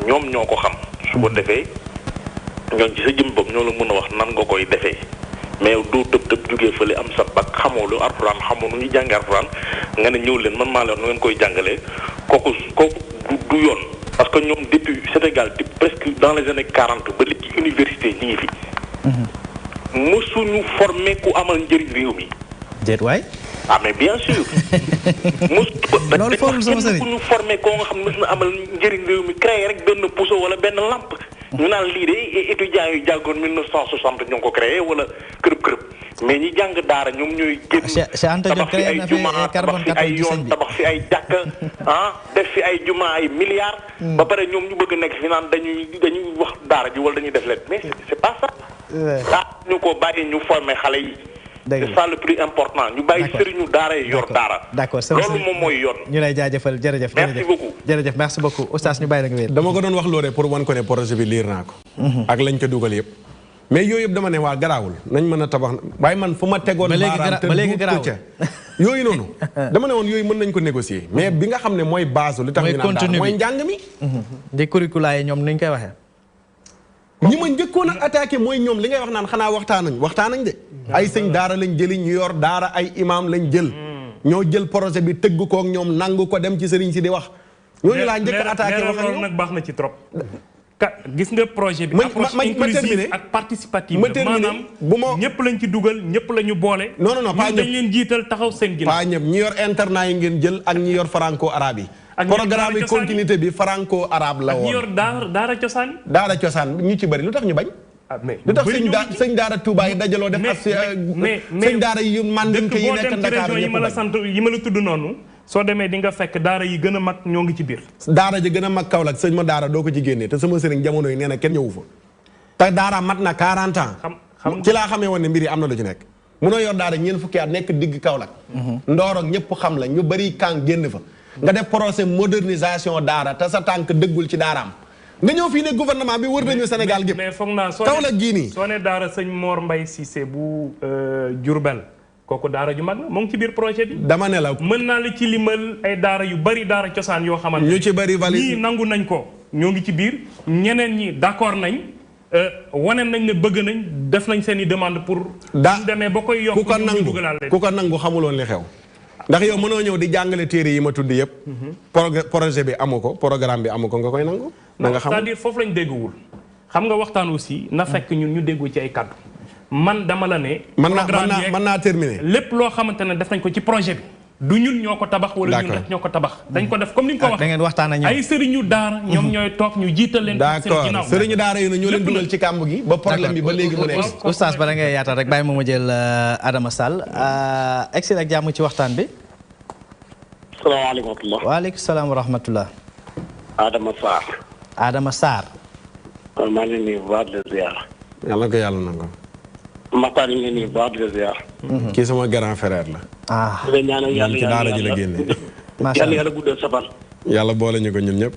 ñoom ñoo ko xam. su ko defee ñoom ci sa jëm bopp ñoo la mën a wax nan nga koy defee. mais doo tëb jógee fële am sa bac xamoo lu alxuraan xamoo nu ñuy jàngee alxuraan nga ne ñëw leen man maa leen nu ngeen koy jàngalee kooku du yoon. parce que ñoom depuis Sénégal depuis presque dans les années 40 ba léegi ci université ñi ngi fi. mësuñu formé ku amal njëriñ réew mi. déet waay. ah mais bien sûr. loolu foofu sama sëriñ ku ñu formé koo nga xam ne mës na amal njëriñ réew mi créé rek benn puso wala benn lampe. ñu naan lii de étudiants yu jàngoon 1960 ñoo ko créé wala kërëb mais ñi jàng daara ñoom ñooy génn tabax fi ay jumaa tabax fi ay yoon tabax fi ay jàkk def fi ay jumaa ay milliards ba pare ñoom ñu bëgg nekk fi naan dañuy wax daara ji wala dañuy def leen mais c'est pas ça ñu ko bàyyi ñu former xale yi c'est ça le plus important ñu bàyyi sëriñu daara yi yor daara d'accord loolu moom mooy yoon ñu lay jaajëfal jërëjëf merci beaucoup jërëjëf merci beaucoup oustaz ñu bàyyi la nga wér dama ko doon wax loore pour wan ko ne projet bi liir naa ko ak lañ ca dugal yëpp mais yooyu yëpp dama ne waa garaawul nañ mën a tabax waaye man fu ma tegoon baaraam te duut ca yooyu noonu dama ne woon yooyu mën nañ ko négocier mais bi nga xam ne mooy base li tax ñu naan daara mooy njàng mi di curricula yi ñoom niñ koy waxee ñi ma njëkkoon a attaqué mooy ñoom li ngay wax naan xanaa waxtaan nañ de ay sëñ daara lañ jëli ñu yor daara ay imam lañ jël ñoo jël projet bi tëgg kook ñoom nangu ko dem ci sëriñ si di wax ñooñu laa njëkk a attaqué wax ak ñoom nag baax na ci trop gis nga projet bi approche inclusive ak participative maanaam bu ma ñëpp lañ ci dugal ñëpp la ñu boole non pas dañ leen jiital taxaw seen ginnaaw pas ñëpp ñi yor internat yi ngeen jël ak ñi yor franco arabe yi programme yi continuité bi franco arabe la woon ñi yor daara cosaan ñu ci bëri lu tax ñu bañ lu tax sëñ daara Touba yi dajaloo def ak sëñ daara yi mandinke yi nekk Ndakaaru yi ma la sant yi ma la tudd noonu soo demee di nga fekk daara yi gën a mag ñoo ngi ci biir daara ji gën a mag Kaolack sëñ ma daara doo ko ci génnee te sama sëriñ jamono yi nee na kenn ñëwu fa te daara mat na 40 ans ci laa xamee woon ne mbir yi am na lu ci nekk munoo yor daara ñeent fukki at nekk digg Kaolack ndoorog ñëpp xam la ñu bëri kan génn fa nga def procès modernisation daara te sa tànk dëggul ci daaraam nga ñëw fii ne gouvernement bi wër nañu Sénégal gépp mais foog naa Kaolack gii nii soo ne daara sëñ Mor Mbaye Cissé bu Diourbel kooku daara ju mag la mu ngi ci biir projet bi dama ne la mën naa la ci limal ay daara yu bari daara cosaan yoo xamante ñu ci bari valide ñii nangu nañ ko ñoo ngi ci biir ñeneen ñi d'accord nañ wane nañ ne bëgg nañ def nañ seen i demande pour ñu demee ba koy yokk ku ko nangu xamuloon li xew ndax yow mënoo ñëw di jàngale téere yi ma tudd yëpp projet bi amu ko programme bi amu ko nga koy nangu na nga xam c'est-à-dire foofu lañ dégguwul xam nga waxtaan aussi na fekk ñun ñu déggu ci ay kaddu man dama la ne mën naa terminer lépp loo xamante ne def nañ ko ci projet bi du ñun ñoo ko tabax wala ñun rek ñoo ko tabax dañ ko def comme ni nga ko wax da ngeen waxtaan ak ñoom ay sëriñu daara ñoom ñooy toog ñu jiital leen d'accord sëriñu daara yi ñoo leen dugal ci kàmb gi ba problème bi ba léegi mu nekk oustaz bala ngay yaatal rek bàyyi ma jël Adama Sall egsi ak jàmm ci waxtaan bi salaamaaleykum wa rahmatulah. waaleykum salaam wa rahmatulah. Adama Sarr. maa ngi leen di nuyu bu baax di la ziar. yàlla ko yàlla nangu. Maxtaar ñu ngi leen di nuyu bu baax di la ziar. kii sama grand frère la. di leen ñaanal yàlla ci daara ji la génne. macha allah yàlla guddal sa fan. yàlla boole ñu ko ñun ñëpp.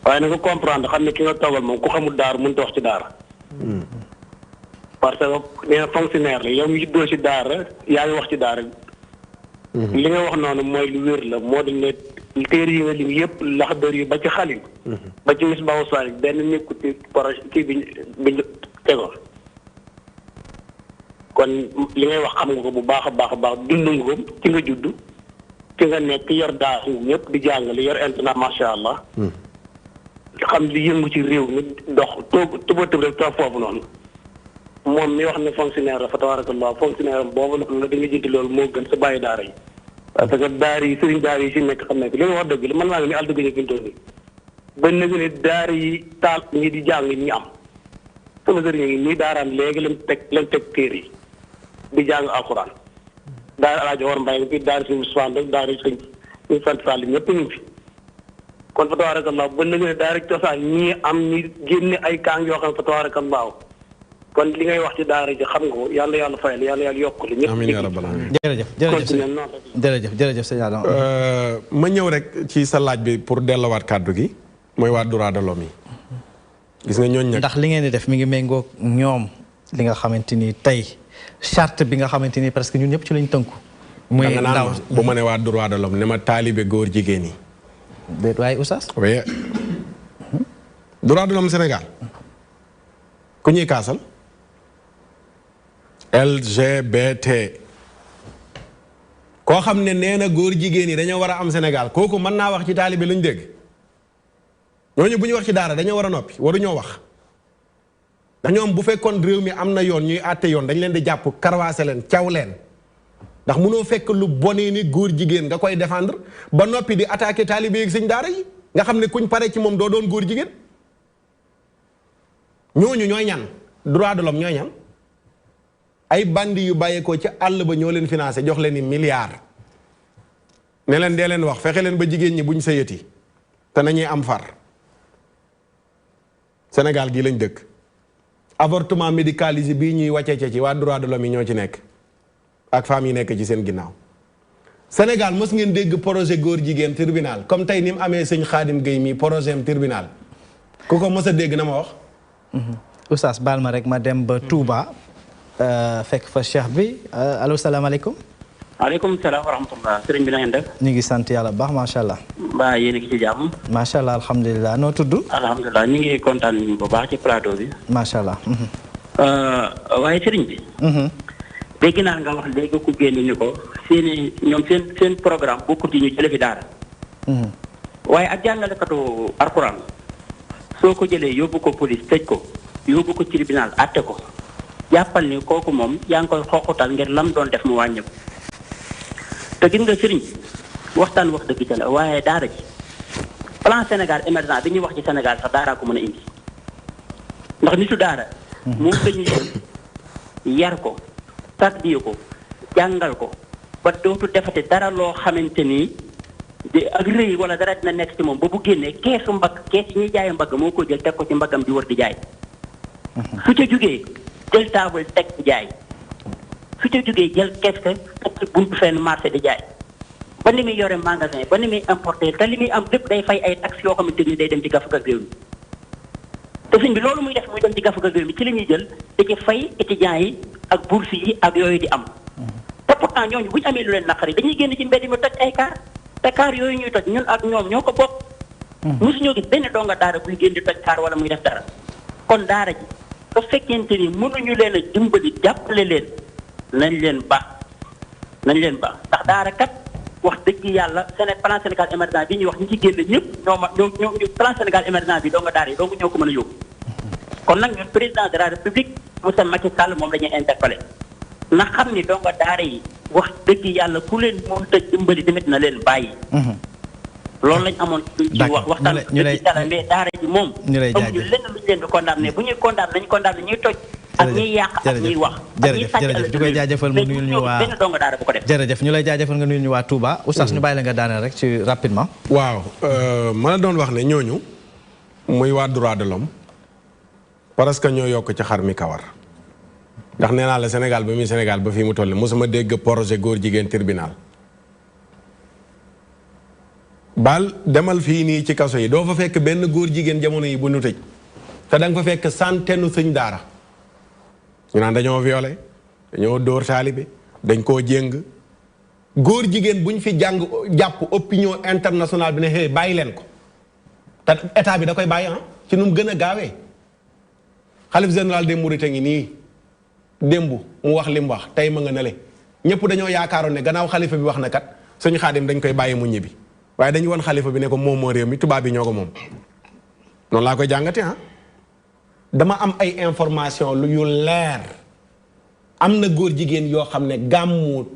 waaye na nga comprendre xam ne ki nga toogal moom ku xamul daara mënut a wax ci daara. parce que nee na fonctionnaire la yow mi juddoo ci daara yaa ngi wax ci daara. li nga wax noonu mooy lu wér la moo di ne téere yi nga lim yëpp laxdar yi ba ci xalil ba ci Misbaahu Saalik benn nekku ci projet kii bi tegoon kon li ngay wax xam nga ko bu baax a baax dund nga ko ci nga judd ci nga nekk yor daa ñëpp di jàngale yor internet macha allah xam li yëngu ci réew mi dox tëba tëb rek toog foofu noonu moom mi wax ne fonctionnaire la fa tabarakallah fonctionnaire am boobu nag la da nga jiite loolu moo gën sa bàyyi daara yi parce que daara yi sëriñ daara yi si nekk xam ne li nga wax dëgg la man maa ngi ni àll dëgg ñu fintoon ni ba nag ne daara yi taal ñi di jàng ñi am sama sëriñ yi nii daaraam léegi lañ teg téere yi di jàng alxuraan daara Alaaji War Mbay bi daara si Ousmane rek daara sëñ ñu sant Sall ñëpp ñu fi kon fa tabarakallah ba nag ne daara cosaan ñii am ñi génne ay kaang yoo xam ne fa tabarakallah kon li ngay wax ci daara ji xam nga ko yàlla fayal yàlla yokk li ñëpp. amiin yaa rabbal aalamiin. jërëjëf sëñ Adama. ma ñëw rek ci sa laaj bi pour delluwaat kàddu gi mooy waa droit de l'homme yi gis nga ñooñu nag. ndax li ngeen di def mi ngi méngóog ñoom li nga xamante ni tey charte bi nga xamante ni presque ñun ñëpp ci lañ tënku. muy ndaw bu ma ne waa droit de l'homme ne ma taalibe góor jigéen yi. déet waaye oustaz. oui droit de l'homme Sénégal ku ñuy kaasal. LGBT koo xam ne nee na góor jigéen yi dañoo war a am Sénégal kooku mën naa wax ci taalibe lañ dégg ñooñu bu ñu wax ci daara dañoo war a noppi waruñoo wax ndax ñoom bu fekkoon réew mi am na yoon ñuy àtte yoon dañ leen di jàpp karwaase leen caw leen ndax munoo fekk lu bonee ni góor jigéen nga koy défendre ba noppi di attaquer taalibe yi sëñ daara yi nga xam ne kuñ pare ci moom doo doon góor jigéen ñooñu ñooy ñan droit de l'homme ñooy ñan ay bandi yu bàyyeekoo ci àll ba ñoo leen financé jox leen ni milliards ne leen dee leen wax fexe leen ba jigéen ñi buñ sëyati te nañuy am far Sénégal gii lañ dëkk avortement médicalisé bii ñuy wàccee ci waa droit de l'homme yi ñoo ci nekk ak femmes yi nekk ci seen ginnaaw Sénégal mos ngeen dégg projet góor jigéen tribunal comme tey ni mu amee sëñ Xaadim Gueye mi projet am tribunal ku ko mos a dégg na ma wax. Oustaz baal ma rek ma dem ba Touba. fekk fa cheikh bi allo salaamaaleykum. waaleykum salaam wa rahmatulah sëriñ bi na ngeen def. ñu ngi sant yàlla bu baax macha allah. mbaa yéen a ngi ci jàmm. macha allah alhamdulilah noo tudd. alhamdulilah ñu ngi kontaan bu baax ci plateau bi. macha allah. waaye sëriñ bi. dégg naa nga wax léegi ku génn ni ko ñoom seen programme bokkut yi ñu jëlee fi daara. waaye ak jàngalekatu alxuraan soo ko jëlee yóbbu ko police tëj ko yóbbu ko tribunal àtte ko. jàppal ni kooku moom yaa ngi koy xooxutal ngir lam doon def mu wàññi ko te gis nga sëriñ waxtaan wax dëgg ca la waaye daara ji plan Sénégal émergent bi ñuy wax ci Sénégal sax daaraa ko mën a indi ndax nitu daara moom lañuy jël yar ko tarbiye ko jàngal ko ba dootu defati dara loo xamante ni de ak rëy wala dara dina nekk ci moom ba bu génnee keesu mbagg kees yi ñuy jaay mbagg moo ko jël teg ko ci mbaggam di wër di jaay su ca jugee jël taabal teg di jaay su ca jógee jël kees ka teg ci buntu fenn marché di jaay ba ni muy yore magasin ba ni muy importer te li muy am lépp day fay ay taxes yoo xamante ni day dem ci gafaga réew mi te sëñ bi loolu muy def muy dem ci gafaga réew mi ci li ñuy jël da ci fay étudiants yi ak bourse yi ak yooyu di am te pourtant ñooñu bu ñu amee lu leen naqari dañuy génn ci mbedd mi toj ay kaar te kaar yooyu ñuy toj ñun ak ñoom ñoo ko bokk mosuñoo gis benn donga daara buy génn di toj kaar wala muy def dara kon daara ji su fekkente ni mënuñu leen a dimbali jàppale leen nañ leen baax ndax daara kat wax dëgg yàlla plan Sénégal émergent bi ñuy wax ñi ci génn ñëpp ñoo plan Sénégal émergent bi doo nga daara yi doo ñoo ko mën a yóbbu kon nag ñun président de la république monsieur Macky Sall moom la ñuy interpellé na xam ni doo nga daara yi wax dëgg yàlla ku leen mënut a dimbali tamit na leen bàyyi loolu lañ amoon ci waxtaan mais daara ji moom amuñu lenn luñ leen di condamné bu ñuy condamné nañu condamné ñuy toj ak ñuy yàq ak ñuy wax jërëjëf ñu koy jaajëfal mu nuyul ñu waa benn donga daara bu ko def jërëjëf ñu lay jaajëfal nga nuyul ñu waa Touba oustaz ñu bàyyi la nga daaneel rek ci rapidement waaw ma la doon wax ne ñooñu muy waa droit de l'homme parce que ñoo yokk ci xar mi kawar ndax nee naa la Sénégal ba muy Sénégal ba fii mu toll mosuma dégg projet góor jigéen tribunal baal demal fii nii ci kaso yi doo fa fekk benn góor jigéen jamono yi bu nu tëj te da nga fa fekk centaine sëñ daara ñu naan dañoo violé dañoo dóor taalibe dañ koo jéng góor jigéen buñ fi jàpp opinion internationale bi ne hey bàyyi leen ko te état bi da koy bàyyi ci nu mu gën a gaawee xalif général des mourides ngi nii démb mu wax li mu wax tey ma nga nele ñëpp dañoo yaakaaroon ne gannaaw xalifa bi wax na kat suñu xaadim dañ koy bàyyi mu ñibbi waaye dañu won xalifa bi ne ko moom moo réew mi tubaab bi ñoo ko moom noonu laa koy jàngate dama am ay information lu yu leer am na góor jigéen yoo xam ne gàmmu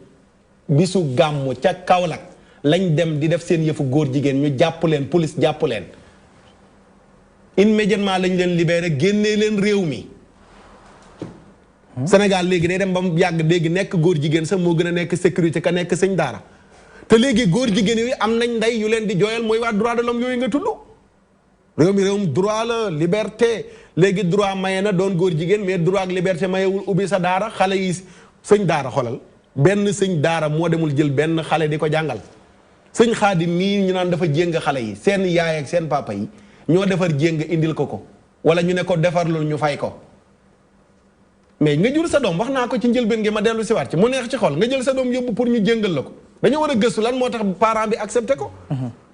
bisu gàmmu ca Kaolack lañ dem di def seen yëfu góor jigéen ñu jàpp leen police jàpp leen immédiatement lañ leen libéré génnee leen réew mi Sénégal léegi day dem ba mu yàgg léegi nekk góor jigéen sax moo gën a nekk sécurité ka nekk sëñ daara te léegi góor jigéen yooyu am nañ ndey yu leen di jooyal mooy waa droit de l'homme yooyu nga tudd réew mi réewum droit la liberté léegi droit maye na doon góor jigéen mais droit ak liberté mayewul ubbi sa daara xale yi sëñ daara xolal benn sëñ daara moo demul jël benn xale di ko jàngal sëñ Xaadim mii ñu naan dafa jéng xale yi seen yaay ak seen papa yi ñoo defar jéng indil ko wala ñu ne ko defar loolu ñu fay ko mais nga jur sa doom wax naa ko ci njëlbeen gi ma dellu si waat ci mu neex ci xol nga jël sa doom yóbbu pour ñu jéngal la ko dañoo war a gëstu lan moo tax parent bi accepté ko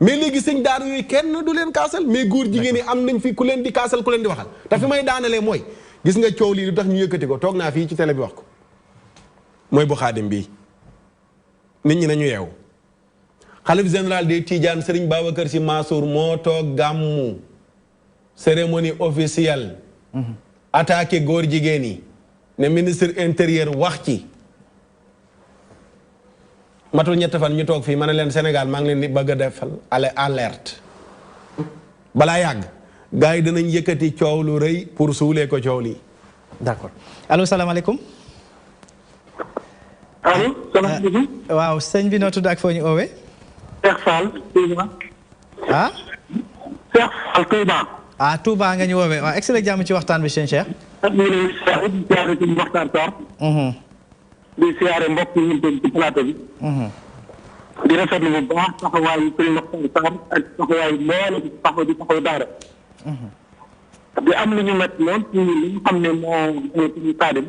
mais léegi sëñ daara yooyu kenn du leen kaasal mais góor jigéen yi am nañ fi ku leen di kaasal ku leen di waxal te fi may daanelee mooy gis nga coow lii lu tax ñu yëkkati ko toog naa fii ci télé bi wax ko mooy bu Xaadim bii nit ñi nañu yeewu xalif général des Tidianes Serigne Babacar Sy Mansour moo toog gàmmu cérémonie officielle attaqué góor jigéen yi ne ministre intérieur wax ci matul ñett fan ñu toog fii ma ne leen Sénégal maa ngi leen di bëgg a defal alerte balaa yàgg gars yi danañ yëkkati coow lu rëy pour suulee ko coow lii. d'accord allo salaamaaleykum. allo salaamaaleykum. waaw sëñ bi noo tudd ak foo ñu oowee. Cheikh Fall Touba. ah. Cheikh Fall Touba. ah Touba nga ñu woowee waaw excellent jàmm ci waxtaan bi sëñ Cheikh. ak ñu ngi di siyaare ci waxtaan Sarr. di siyaare mbokk yi ñu ci plateau bi. di rafetlu bu baax taxawaayu Serigne Mokhtar Sarr ak taxawaayu mboolem taxaw daara. di am lu ñu met lool ci li nga xam ne moo ci Xaadim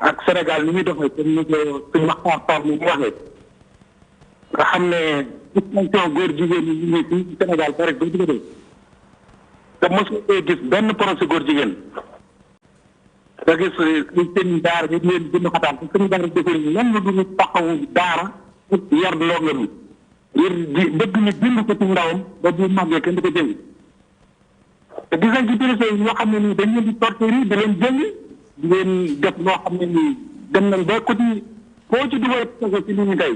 ak Sénégal ni muy doxee comme ni ko Serigne Mokhtar Sarr ni mu waxee. nga xam ne distinction góor jigéen ñi ñu ngi fii ci Sénégal ba rek doo ci ko dee. te mosoo koy gis benn procès góor jigéen. nga gis seen daara ñu di leen gën a xataan te seen daara defee lenn lu ñu taxawu daara yar ndongo mi ngir di bëgg ñu bind ko ci ndawam ba bu màggee kenn du ko jëng te gis nañ ci prison yi ñoo xam ne nii dañ leen di torturer di leen jëng di leen def loo xam ne nii dem nañ ba ko ci foo ci dugal kaso ci li ñu tey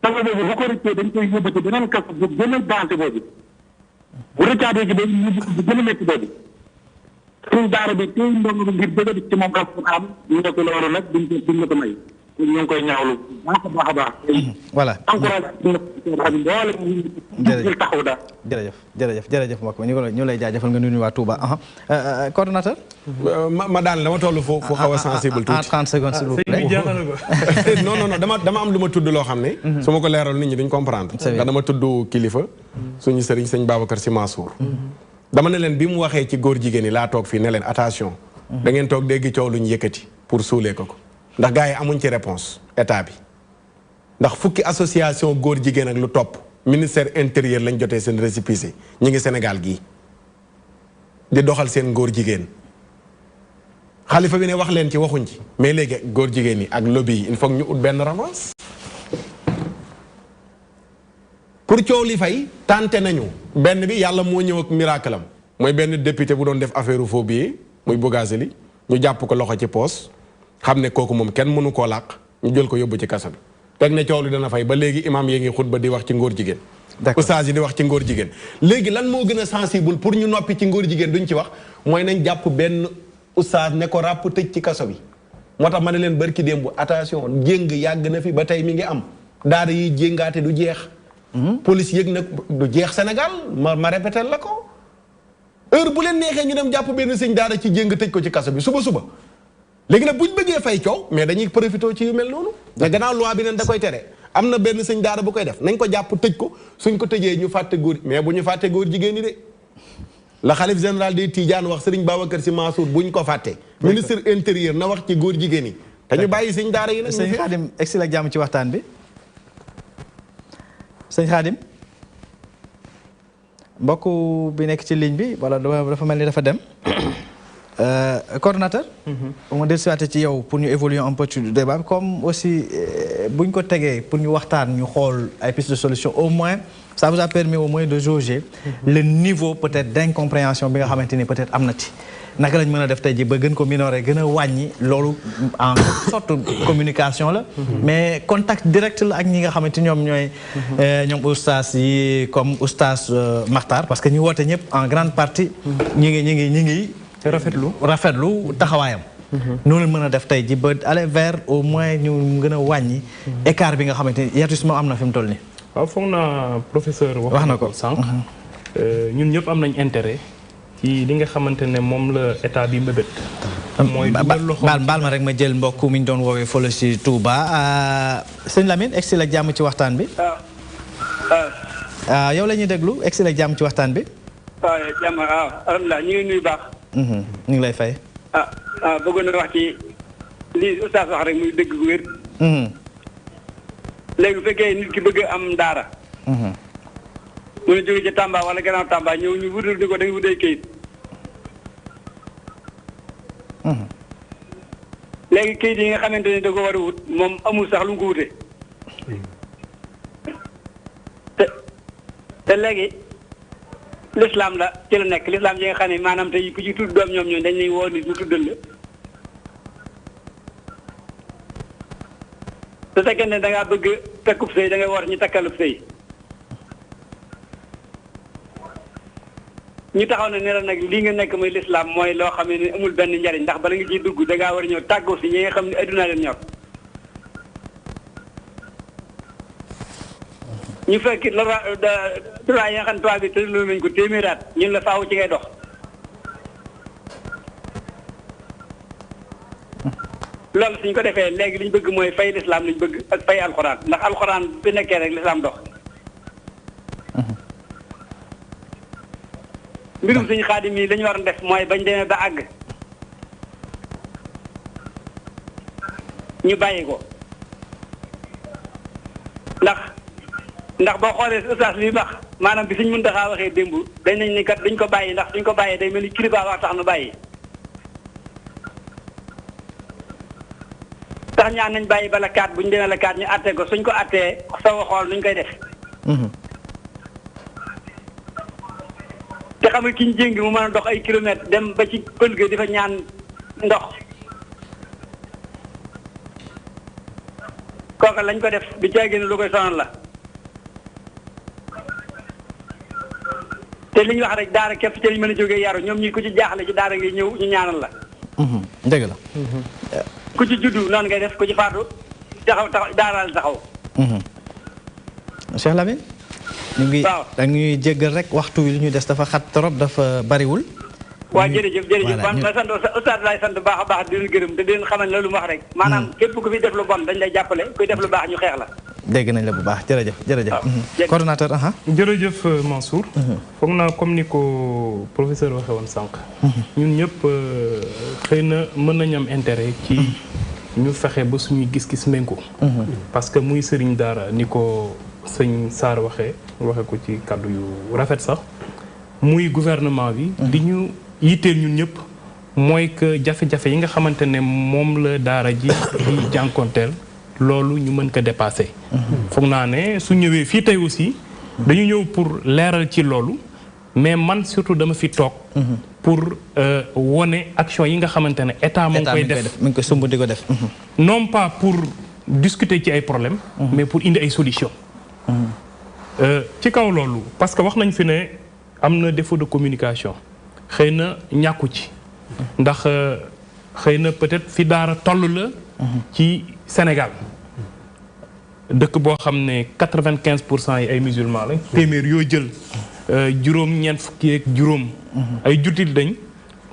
kaso boobu bu ko rëccee dañ koy yóbbu ci beneen kaso bu gën a dansé boobu bu rëccaatee ci boobu yóbbu bu gën a métti boobu suñu daara bi tey ndongo bi ngir bëgg a ci moom alxuraan ñu ne ko loolu nag duñ ko may ñu ngi koy ñaawlu baax a baax. voilà jërëjëf mbokk mi ñu lay jaajëfal nga nuyu waa Touba. coordonnateur. ma daan dama toll fu xaw a sensible tuuti. 30 secondes s'il vous plaît. non dama am lu ma tudd loo xam ne. su ma ko leeral nit ñi duñ comprendre. ndax dama tudd kilifa. suñu sëriñ sëñ Babacar Sy Mansour. dama ne leen bi mu waxee ci góor jigéen yi laa toog fii ne leen attention. da ngeen toog dégg coow lu ñu yëkkati pour suulee ko. ndax gars yi amuñ ci réponse état bi ndax fukki association góor jigéen ak lu topp ministère intérieur lañ jotee seen récépissé ñi ngi Sénégal gii di doxal seen góor jigéen xalifa bi ne wax leen ci waxuñ ci mais léegi góor jigéen yi ak lobby yi il faut ñu ut benn revanche pour coow li fay tenté nañu benn bi yàlla moo ñëw ak miracle am mooy benn député bu doon def affaire faux billet muy Bougazelli ñu jàpp ko loxo ci poos xam ne kooku moom kenn mënu koo làq ñu jël ko yóbbu ci kaso bi teg ne coow li dana fay ba léegi imam yi ngi xutba di wax ci ngóor jigéen ustaas yi di wax ci ngóor jigéen léegi lan moo gën a sensible pour ñu noppi ci ngóor jigéen duñ ci wax mooy nañ jàpp benn ustaas ne ko ràpp tëj ci kaso bi moo tax ma ne leen barki démb attention jéng yàgg na fi ba tey mi ngi am daara yi jéngaate du jeex police yëg nag du jeex Sénégal ma répété la ko heure bu leen neexee ñu dem jàpp benn sëñ daara ci jéng tëj ko ci kaso bi suba léegi nag buñ bëggee fay coow mais dañuy profité ci yu mel noonu mais gannaaw loi bi neen da koy tere am na benn sëñ daara bu koy def nañ ko jàpp tëj ko suñ ko tëjee ñu fàtte góor mais bu ñu fàtte góor jigéen ñi de la xalif général des Tidianes wax Serigne Babacar Sy Mansour buñ ko fàtte ministre intérieur na wax ci góor jigéen yi te ñu bàyyi sëñ daara yi nag sëñ Khadim egsi la jàmm ci waxtaan bi sëñ Khadim mbokk bi nekk ci ligne bi wala dafa mel ni dafa dem coordonnateur on va dellusiwaat ci yow pour ñu évoluer un peu ci débat comme aussi buñ ko tegee pour ñu waxtaan ñu xool ay pistes de solution au moins ça vous a permis au moins de jauger le niveau peut-être d'incompréhension bi nga xamante ni peut-être am na ci naka lañ mën a def tey ji ba gën ko minorer gën a wàññi loolu en sorte communication la mais contact direct la ak ñi nga xamante ñoom ñooy ñoom oustaz yi comme oustaz Makhtar parce que ñu woote ñëpp en grande partie ñi ngi rafetlu taxawaayam noonu mën a def tey ji ba aller vers au moins ñu gën a wàññi écart bi nga xamante ni hiatusement am na fi mu toll nii waaw foog naa professeur wax na ko sànq ñun ñëpp am nañ intérêt ci li nga xamante ne moom la état bi mbébét. mooy baal ma rek ma jël mbokk mi ñu doon woowee fële si Touba sëñ Lamine egsi la jàmm ci waxtaan bi. yow la ñuy déglu egsi la jàmm ci waxtaan bi. waaw jàmm alhamdulilah ñu ngi nuyu baax. ñu ngi lay fay. bëggoon na wax ci lii oustaz wax rek muy dëgg gu wér. léegi bu fekkee nit ki bëgg am daara. mu ne jóge ci Tamba wala gannaaw Tamba ñëw ñu wutal di ko da nga wutee kayit. léegi kayit yi nga xamante ne da ko war a wut moom amul sax lu mu ko wutee. te léegi l'islam la ci la nekk l'islam yi nga xam ne maanaam tey ku ci tudd doom ñoom dañ lay woo nit mu tuddal la. su fekkee ne da ngaa bëgg takkub sëy da ngay war ñu takkalub sëy. ñu taxaw ne la nag lii nga nekk mooy l'islam mooy loo xam ne amul benn njariñ ndax bala nga ciy dugg da ngaa war a ñëw tàggoo si ñi nga xam ne adduna leen ñor. ñu fekk droit yi nga xam ne tubaab bi tëddaloo nañ ko téeméeraat ñun la faaw ci ngay dox. loolu suñ ko defee léegi li ñu bëgg mooy fay l'islam li ñu bëgg ak fay alxuraan ndax alxuraan bi nekkee rek l'islam dox. mbirum suñu xaadim yi li ñu war a def mooy bañ demee ba àgg ñu bàyyi ko ndax boo xoolee ustaas li baax maanaam bi suñ mën taxaa waxee démb dañ nañ ni kat duñ ko bàyyi ndax suñ ko bàyyee day mel ni kilifa wax tax nu bàyyi tax ñaan nañ bàyyi ba la kaat buñ demee la kaat ñu àttee ko suñ ko àttee soo xool nuñ koy def te xam nga ki ñu jéngi mu mën a dox ay kilomètres dem ba ci pël ga di fa ñaan ndox kooka lañ ko def du caagin lu koy sonal la te li ñu wax rek daara képp ci lañ mën a jógee yaru ñoom ñi ku ci jaaxle ci daara ngay ñëw ñu ñaanal la. dëgg la. ku ci juddu noonu ngay def ku ci faatu taxaw daaraal taxaw. Cheikh Lamine. ñu ngi dañuy jéggal rek waxtu wi li ñu des dafa xat trop dafa bariwul. waaw jërëjëf man ma sant oustaz laay sant baax a baax di leen gërëm te di leen xamal loolu mu wax rek. maanaam képp ku fi def lu bon dañ lay jàppale kuy def lu baax ñu xeex la. dégg nañ la bu baax jërëjëf. coordonnateur. jërëjëf Mansour. foog naa comme ni ko professeur waxee woon sànq. ñun ñëpp xëy na mën nañu am intérêt ci ñu fexe ba suñuy gis-gis méngoo. parce que muy sëriñ daara ni ko sëñ Sarr waxe ko ci kàddu yu rafet sax muy gouvernement bi. di ñu yitteel ñun ñëpp mooy que jafe-jafe yi nga xamante ne moom la daara ji di jànkonteel. loolu ñu mën ko dépasser. foog naa ne su ñëwee fii tey aussi dañu ñëw pour leeral ci loolu mais man surtout dama fi toog pour wone action yi nga xamante ne état moo ngi koy def mu ngi koy sumb di ko def non pas pour discuter ci ay problèmes mais pour indi ay solutions ci kaw loolu parce que wax nañ fi ne am na défaut de communication xëy na ñàkku ci ndax xëy na peut-être fi daara toll la ci Sénégal dëkk boo xam ne 95% yi ay musulmans lañ téeméer yoo jël juróom-ñeent fukki ak juróom ay jullit dañ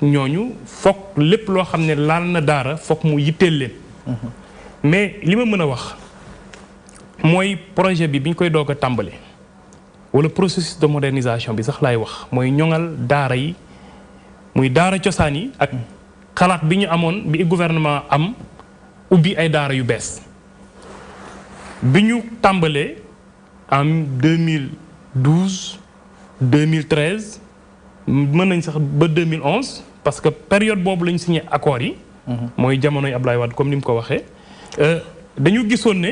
ñooñu foog lépp loo xam ne laal na daara foog mu yitteel leen mais li ma mën a wax mooy projet bi ñu koy doog a tàmbali wala processus de modernisation bi sax laay wax mooy ñoŋal daara yi muy daara cosaan yi ak xalaat bi ñu amoon bi gouvernement am ubbi ay daara yu bees bi ñu tàmbalee en 2012 2013 mën nañ sax ba 2011 parce que période boobu lañ signé accords yi. mooy jamonoy Ablaye Wade comme ni mu ko waxee. dañu gisoon ne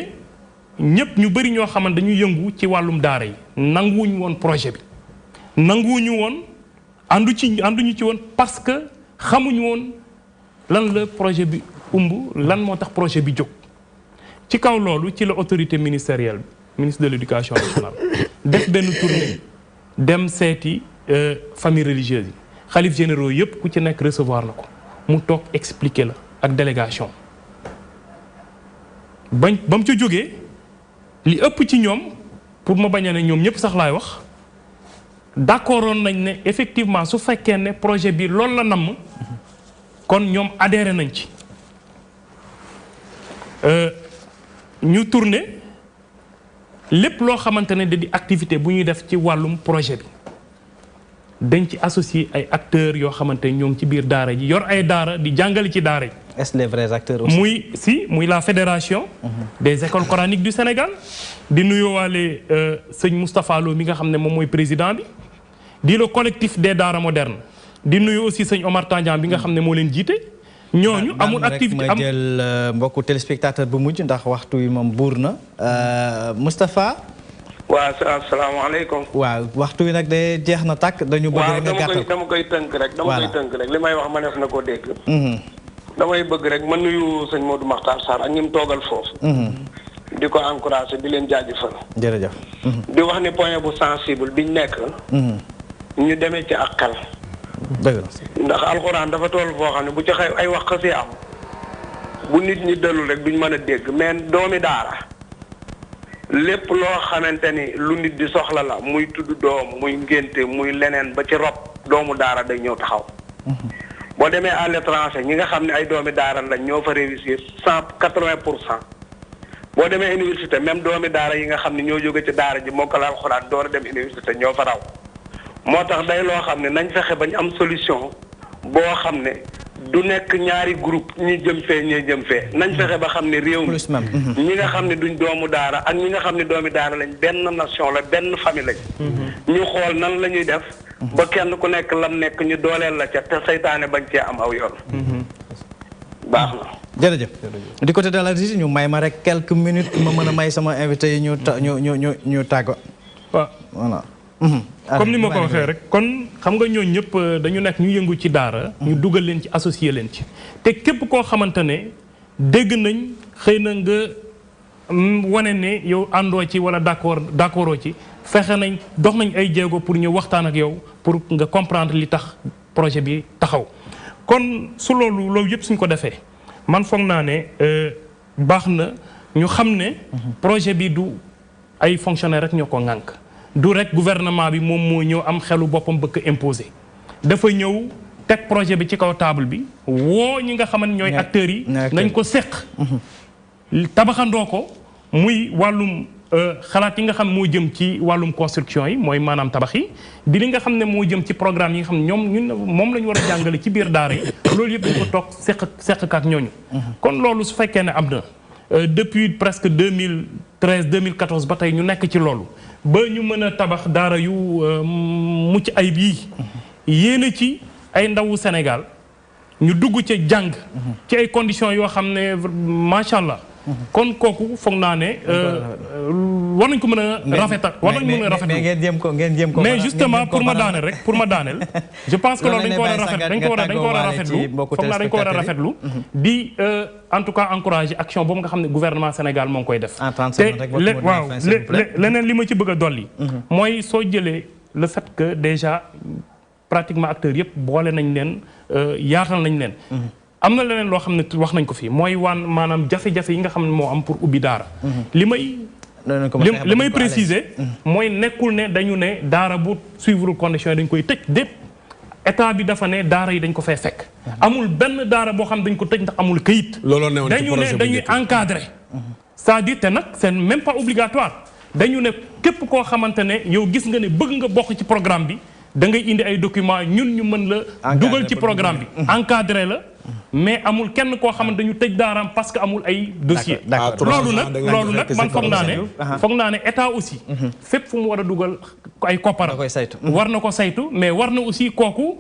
ñëpp ñu bëri ñoo xamante dañu yëngu ci wàllum daara yi nanguwuñu woon projet bi nanguwuñu woon ànduñu ci woon parce que xamuñu woon lan la projet bi lan moo tax projet bi jóg ci kaw loolu ci la autorité ministérielle ministre de l'éducation nationale def benn tournée dem seeti famille religieuse yi xalif généraux yëpp ku ci nekk recevoir na ko mu toog expliquer la ak délégation ba mu ca jógee li ëpp ci ñoom pour ma bañ a ne ñoom ñëpp sax laay wax d'accordoon nañ ne effectivement su fekkee ne projet bi loolu la namm kon ñoom adhéré nañ ci ñu tourné lépp loo xamante ne di activité bu ñuy def ci wàllum projet bi dañ ci associé ay acteurs yoo xamante ñoo ngi ci biir daara ji yor ay daara di jàngale ci daara ji. est-ce les vrais acteurs aussi? muy la fédération des écoles coraniques du Sénégal di nuyoowaale sëñ Moustapha Lo mi nga xam ne moom mooy président bi di le collectif des daara modernes di nuyu aussi sëñ Omar Tandian bi nga xam ne moo leen jiite ñooñu amul activité ma jël mbokku téléspectateur bu mujj ndax waxtu wi moom buur na Moustapha. waaw asalaamaaleykum. waaw waxtu wi nag de jeex na tàkk dañu bëgg rek nga gàttal dama koy tënk rek. dama koy tënk rek li may wax mënees na koo dégg. damay bëgg rek ma nuyu sëñ Modou Makhtar Sarr ak ñi mu toogal foofu. di ko encouragé di leen jaajëfal. jërëjëf. di wax ni point bu sensible biñ nekk. ñu demee ci ak xel. dëgg la ndax alxuraan dafa toll foo xam ne bu ci xëy ay wax xasee am bu nit ñi dellu rek duñ mën a dégg mais doomi daara lépp loo xamante ni lu nit di soxla la muy tudd doom muy ngénte muy leneen ba ci rob doomu daara day ñëw taxaw. boo demee à l'étranger ñi nga xam ne ay doomi daara lañ ñoo fa réussir 180%. boo demee université même doomi daara yi nga xam ne ñoo jóge ci daara ji mokkal alxuraan door a dem université ñoo fa raw. moo tax day loo xam ne nañ fexe bañ am solution boo xam ne du nekk ñaari groupe ñi jëm fee ñi jëm fee nañ fexe ba xam ne réew mi ñi nga xam ne duñ doomu daara ak ñi nga xam ne doomi daara lañ benn nation la benn famille lañ ñu xool nan la ñuy def ba kenn ku nekk lam nekk ñu dooleel la ca te saytaane bañ cee am aw yoon baax na jërëjëf du côté de la régie ñu may ma rek quelques minutes ma mën a may sama invité yi ñu tàggo waaw voilà comme ni ma ko waxee rek kon xam nga ñooñu ñëpp dañu nekk ñu yëngu ci daara ñu dugal leen ci associé leen ci te képp koo xamante ne dégg nañ xëy na nga wane ne yow àndoo ci wala d'accordoo ci fexe nañ dox nañ ay jéego pour ñu waxtaan ak yow pour nga comprendre li tax projet bi taxaw kon su loolu yëpp suñ ko defee man foog naa ne baax na ñu xam ne projet bi du ay fonctionnaires rek ñoo ko ŋànk du rek gouvernement bi moom moo ñëw am xelu boppam bëgg imposer dafa ñëw teg projet bi ci kaw table bi woo ñi nga xamante ñooy acteurs yi nañ ko séq tabaxandoo ko muy wàllum xalaat yi nga xam moo jëm ci wàllum construction yi mooy maanaam tabax yi di li nga xam ne moo jëm ci programme yi nga xam ne ñun moom la ñu war a jàngale ci biir daara yi loolu yëpp dañ ko toog séq ak ñooñu kon loolu su fekkee ne am na depuis presque 2013 2014 ba tey ñu nekk ci loolu ba ñu mën a tabax daara yu mucc ayib yi yéena ci ay ndawu Sénégal ñu dugg ca jàng ci ay conditions yoo xam ne macha allah kon kooku foog naa ne war nañ ko mën a rafetal war nañ mën a rafetlu ngeen jéem ko mais justement pour ma daaneel je pense que loolu dañ ko war a rafetlu foog naa dañ ko war a rafetlu di en tout cas encourager action boobu nga xam ne gouvernement Sénégal moo ngi koy def te waaw leneen li ma ci bëgg a dolli mooy soo jëlee le fait que déjà pratiquement acteurs yëpp boole nañ leen yaatal nañ leen am na leneen loo xam ne wax nañ ko fii mooy maanaam jafe-jafe yi nga xam ne moo am pour ubbi daara li may préciser mooy nekkul ne dañu ne daara bu suivre conditions yi dañ koy tëj dépp état bi dafa ne daara yi dañ ko fee fekk amul benn daara boo xam ne dañ ko tëj ndax amul këyit dañu ne dañuy encadrer c'est-à-dire te nag c'est même pas obligatoire dañu ne képp koo xamante ne yow gis nga ne bëgg nga bokk ci programme bi da ngay indi ay documents ñun ñu mën la dugal ci programme bi encadré la mais amul kenn koo xamante dañu tëj daaraam parce que amul ay dossier loolu nag man foog naa ne état aussi fépp fu mu war a dugal ay kopparam war na ko saytu mais war na aussi kooku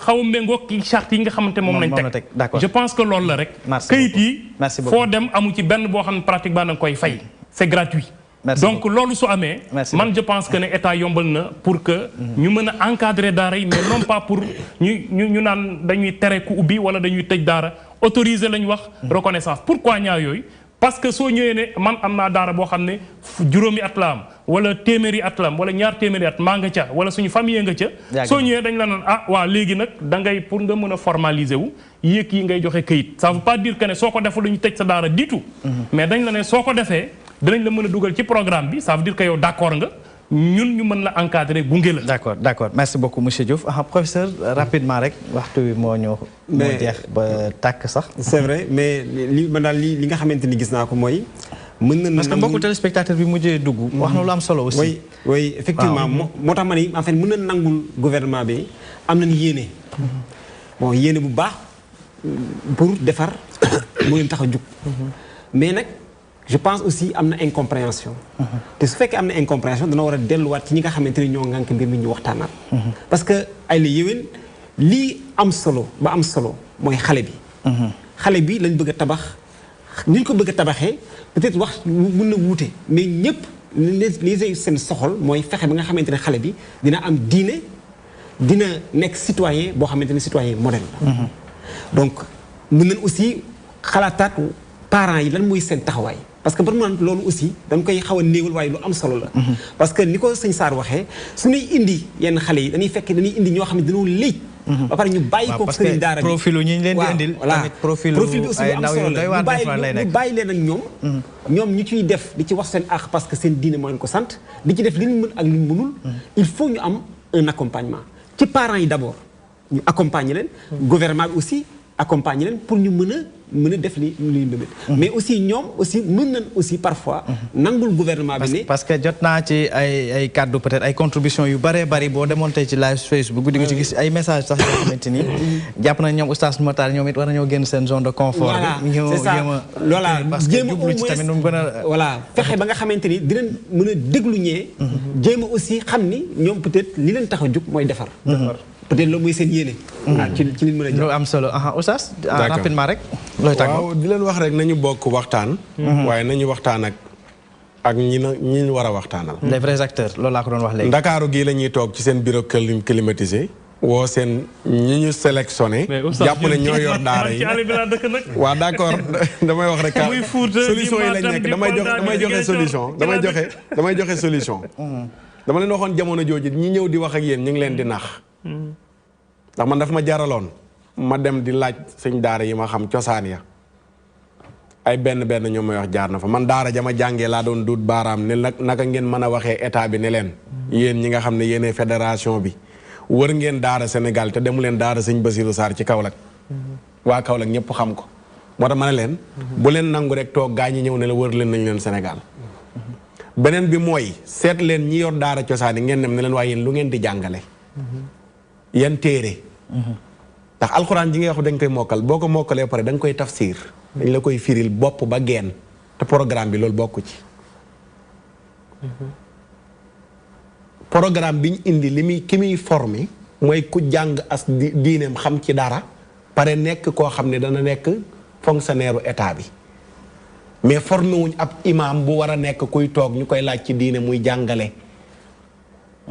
xaw a méngoo ki charte yi nga xamante moom lañ teg je pense que loolu la rek këyit yi foo dem amu ci benn boo xam ne pratiquement da nga koy fay c'est gratuit donc loolu su amee man je pense que ne état yombal na pour que ñu mën a encadrer daara yi mais non pas pour ñu naan dañuy tere ku ubbi wala dañuy tëj daara autoriser lañ wax reconnaissance pourquoi ñaar yooyu parce que soo ñëwee ne man am naa daara boo xam ne juróomi at la am wala téeméeri at la am wala ñaar téeméeri at maa nga ca wala suñu famille nga ca soo ñëwee dañ la naan waa léegi nag da ngay pour nga mën a formaliser wu yéeg yi ngay joxe këyit ça veut pas dire que ne soo ko defee lu ñu tëj sa daara du tout mais dañ la ne soo ko defee dinañ la mën a dugal ci programme bi ça veut dire que yow d'accord nga ñun ñu mën la encadrer gunge la. d'accord merci beaucoup monsieur Diouf. Professeur rapidement rek waxtu wi moo jeex ba tàkk sax. c'est vrai mais li man daal li nga xamante ni gis naa ko mooy. mën na parce que mbokku téléspectateur bi mujjee dugg. wax na lu am solo aussi. oui effectivement moo tax ma ni en fait mën na nangul gouvernement bi am nañu yéene. bon yéene bu baax pour defar moo leen tax a jug. mais nag je pense aussi am na incompréhension. te su fekkee am na incompréhension dana war a delluwaat ci ñi nga xamante ni ñoo ngànk mbir mi ñu waxtaanaat. parce que ay la yéwén lii am solo ba am solo mooy xale bi. xale bi lañ bëgg a tabax ni ñu ko bëgg a tabaxee peut-être wax mun na wuute mais ñëpp li seen soxol mooy fexe ba nga xamante ne xale bi dina am diine dina nekk citoyen boo xamante ne citoyen modèle la. donc mën nañ aussi xalaataat parents yi lan mooy seen taxawaay. parce que pour man loolu aussi dañ koy xaw a néewal waaye lu am solo la. parce que ni ko sëñ Sarr waxee su ñuy indi yenn xale yi dañuy fekk dañuy indi ñoo xam ne dañoo léegi. ba pare ñu bàyyi ko sëriñ daara bi profilu ñi leen di indil. tamit profil bi aussi lu am solo la ñu bàyyi leen ak ñoom ñu ciy def di ci wax seen àq parce que seen diine moo leen ko sant di ci def li ñu mën ak li ñu mënul. il faut ñu am un accompagnement ci parents yi d'abord ñu accompagner leen. gouvernement bi aussi accompagner leen pour ñu mën a def li ñu bëgg. mais aussi ñoom aussi mën nañ aussi parfois. nangul gouvernement bi ne. parce que jot naa ci ay kàddu peut-être ay contributions yu bëree bëri boo demoon tey ci live Facebook di nga ci gis ay messages sax yoo xamante ni. jàpp nañ ñoom oustaz Matar ñoom it war nañoo génn seen zone de confort. c'est ça voilà jéem a au moins voilà fexe ba nga xamante ni dinañ mën a déglu ñee. jéem a aussi xam ni ñoom peut-être li leen tax a jóg mooy defar. peut-être loolu mooy seen yéene. ci li mën a lu am solo oustaz rapidement rek. waaw di leen wax rek nañu bokk waxtaan. waaye nañu waxtaan ak ñi war a waxtaanal. les vrais acteurs loolu laa ko doon wax léegi. Ndakaaru gii la ñuy toog ci seen bureau climatisé. woo seen ñi ñu sélectionné. jàpp ne ñoo yor daara yi waaw d'accord damay wax rek. solution yi lañ nekk damay joxe solution damay joxe solution. dama leen waxoon jamono jooju ñi ñëw di wax ak yéen ñu ngi leen di nax. ndax man daf ma jaraloon ma dem di laaj sëñ daara yi ma xam cosaan ya ay benn ñoo may wax jaar na fa man daara jama jàngee laa doon duut baaraam ne naka ngeen mën a waxee état bi ne leen yéen ñi nga xam ne yéenee fédération bi wër ngeen daara Sénégal te demu leen daara sëñ Basirou Sarr ci Kaolack waa Kaolack ñëpp xam ko moo tax ma ne leen bu leen nangu rek toog gaa ñi ñëw ne la wër leen nañ leen Sénégal beneen bi mooy seet leen ñi yor daara cosaan yi ngeen dem ne leen waaye yéen lu ngeen di jàngale yan téere ndax alxuraan ji nga wax dañ koy mokkal boo ko mokkalee pare da nga koy tafsir dañ la koy firil bopp ba geen te programme bi loolu bokku ci programme bi ñu indi ki muy formé mooy ku jàng as diineem xam ci dara pare nekk koo xam ne dana nekk fonctionnaire état bi mais formé wuñ ab imam bu war a nekk kuy toog ñu koy laaj ci diine muy jàngale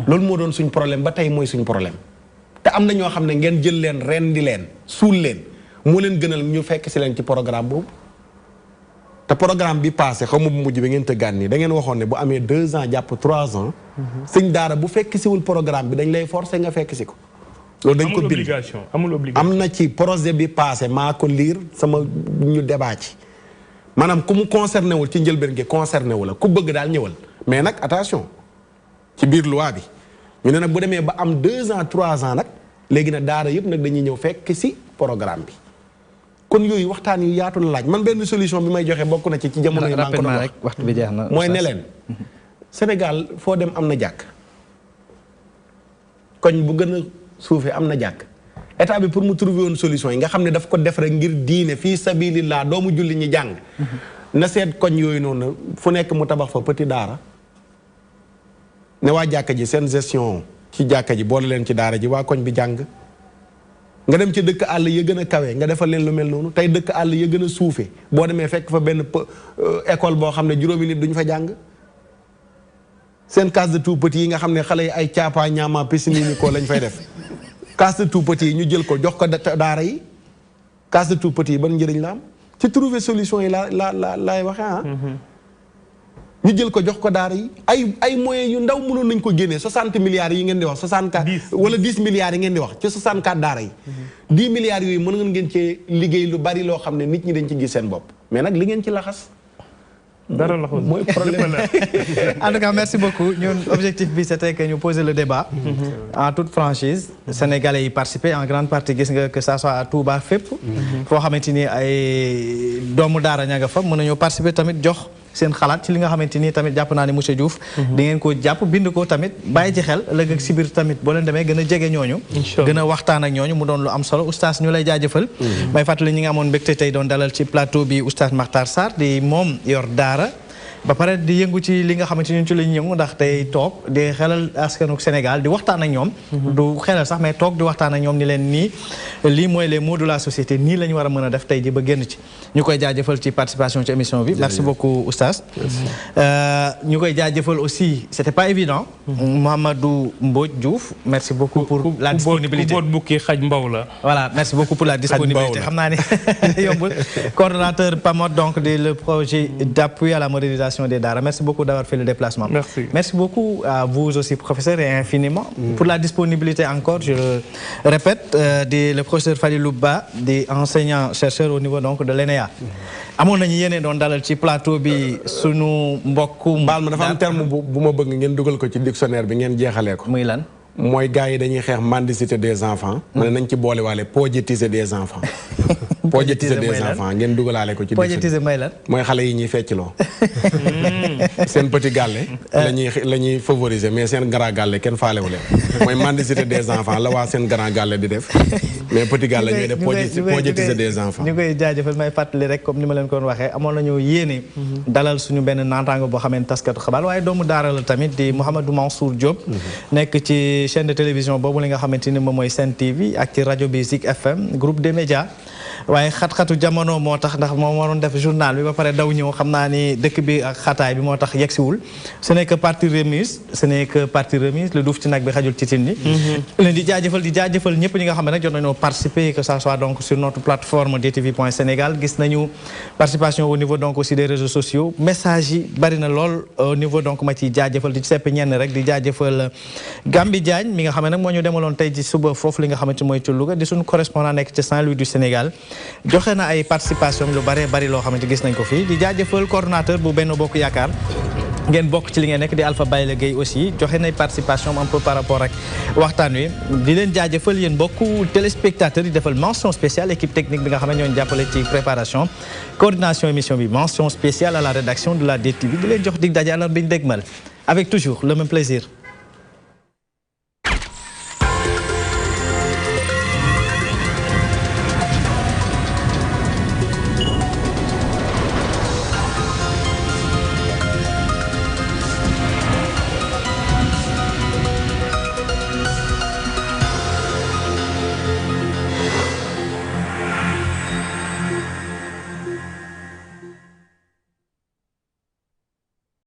loolu moo doon suñ problème ba tey mooy suñ problème te am na ñoo xam ne ngeen jël leen rendi leen suul leen moo leen gënal ñu fekk si leen ci programme boobu te programme bi passé xaw ma bu mujj bi ngeen tëggaan nii da ngeen waxoon ne bu amee 2 ans jàpp 3 ans sëñ daara bu fekk siwul programme bi dañ lay forcer nga fekk si ko loolu dañ ko bind amul obligation am na ci projet bi passé maa ko lire sama ñu débat ci maanaam ku mu concerné wul ci njëlbeen gi concerné wu la ku bëgg daal ñëwal mais nag attention ci biir loi bi ñu ne nag bu demee ba am 2 ans 3 ans nag léegi nag daara yëpp nag dañuy ñëw fekk si programme bi kon yooyu waxtaan yu yaatu la laaj man benn solution bi may joxe bokk na ci jamono yi maa ngi ko doon wax waxtu bi jeex na mooy ne leen Sénégal foo dem am na jàkk koñ bu gën a suufee am na jàkk état bi pour mu trouver woon solution yi nga xam ne daf ko def rek ngir diine fii sabilillah doomu julli ñi jàng na seet koñ yooyu noonu fu nekk mu tabax fa petit daara ne waa jàkka ji seen gestion ci jàkka ji boole leen ci daara ji waa koñ bi jàng nga dem ci dëkk àll ya gën a kawe nga defal leen lu mel noonu tey dëkk àll ya gën a suufe boo demee fekk fa benn école boo xam ne juróomi nit duñ fa jàng seen case de tout petit yi nga xam ne xale yi ay caapa ñaama piscine ni ko lañ fay def case de tout petit yi ñu jël ko jox ko daara yi case de tout petit yi ban njëriñ la am ci trouver solution yi laay waxee ñu jël ko jox ko daara yi ay moyens yu ndaw mënoon nañ ko génnee 60 milliards yi ngeen di wax 64 wala 10 milliards yi ngeen di wax ci 64 daara yi 10 milliards yooyu mën ngeen cee liggéey lu bari loo xam ne nit ñi dañ ci gis seen bopp mais nag li ngeen ci laxas mooy problème. En tout cas, merci beaucoup. L'objectif, c'était que nous posions le débat en toute franchise. Les Sénégalais y participaient en grande partie, que ça soit à Touba, FEP. Pour maintenir les doomu daara ña nga fa mën nañoo participer tamit jox seen xalaat ci li nga xamante ni tamit jàpp naa ne monsieur Diouf di ngeen ko jàpp bind ko tamit bàyyi ci xel ëllëg ak si biir tamit boo leen demee gën a jege ñooñu gën a waxtaan ak ñooñu mu doon lu am solo oustaz ñu lay jaajëfal may fàttali ñi nga amoon mbégte tey doon dalal ci plateau bi oustaz Makhtar Sarr di moom yor daara ba pare di yëngu ci li nga xamante ni ci lañu yëngu ndax tey toog di xelal askanu Sénégal di waxtaan ak ñoom du xelal sax mais toog di waxtaan ak ñoom ni leen nii lii mooy les mots de la société nii la ñu war a mën a def tey ji ba génn ci ñu koy jaajëfal ci participation ci émission bi merci beaucoup oustaz ñu koy jaajëfal aussi c'était pas évident Mouhamadou Mbodj Diouf merci beaucoup pour la disponibilité ku boot bukki xaj mbaw la voilà merci beaucoup pour la disponibilité xam naa ne yombul coordonnateur PAMOD donc le projet d'appui à la modernisation des Daara. Merci beaucoup d'avoir fait le déplacement. Merci. Merci beaucoup à vous aussi, professeur, et infiniment pour la disponibilité encore, je le répète, le professeur Fadilou Ba, des enseignants-chercheurs au niveau donc de l'ENEA. amoon nañu yéene doon dalal ci plateau bi sunu mbokku baal ma dafa am terme bu ma bëgg ngeen dugal ko ci dictionnaire bi ngeen jeexalee ko. muy lan. mooy gars yi dañuy xeex mendicité des enfants. ma ne nañ ci boole waale podjetiser des enfants. podjetiser des enfants ngeen dugalaale ko ci. podjetiser mooy lan. mooy xale yi ñuy feccloo. seen petit gàlle. la ñuy favoriser mais seen grand gàlle kenn faalewu leen. mooy mendicité des enfants la waa seen grand gàlle di def. mais petit gàlle ñuy def podjetiser des enfants. ñu koy jaajëfal may fàttali rek comme ni ma leen ko waxee amoon nañu yéene. dalal suñu benn naataango boo xamee ne taskatu xabaar waaye doomu daara la tamit di Mouhamadou Mansour Diop. nekk ci chaîne de télévision boobu li nga xamante ni moom mooy Sen TV ak ci rajo bi Zik FM groupe des médias waaye xat-xatu jamono moo tax ndax moom waroon def journal bi ba pare daw ñëw xam naa ni dëkk bi ak xataay bi moo tax yegsiwul ce n'est que partie remise le duuf ci nag bi xajul ci tin ni leen di jaajëfal ñëpp ñi nga xam ne nag jot nañoo participer que ça soit donc sur notre plateforme dtv.senegal gis nañu participation au niveau donc aussi des réseaux sociaux message yi bari na lool au niveau donc ma ci jaajëfal di sepp ñenn rek di jaajëfal Gambi Diagne mi nga xam ne nag moo ñu demaloon tey ci suba foofu li nga xamante mooy ci Louga di suñu correspondant nekk ci Saint-Louis du Sénégal joxe na ay participation lu bari loo xamante gis nañ ko fii di jaajëfal coordonnateur bu Benno Bokk Yaakaar ngeen bokk ci li ngeen nekk di Alpha Baye Gueye aussi joxe nay participation un peu par rapport ak waxtaan wi di leen jaajëfal yéen bokku téléspectateurs yi defal mention spéciale équipe technique bi nga xam ne ñoo jàppale ci préparation coordination émission bi mention spéciale à la rédaction de la DTV di leen jox dig daje alors biñ dégmal avec toujours le même plaisir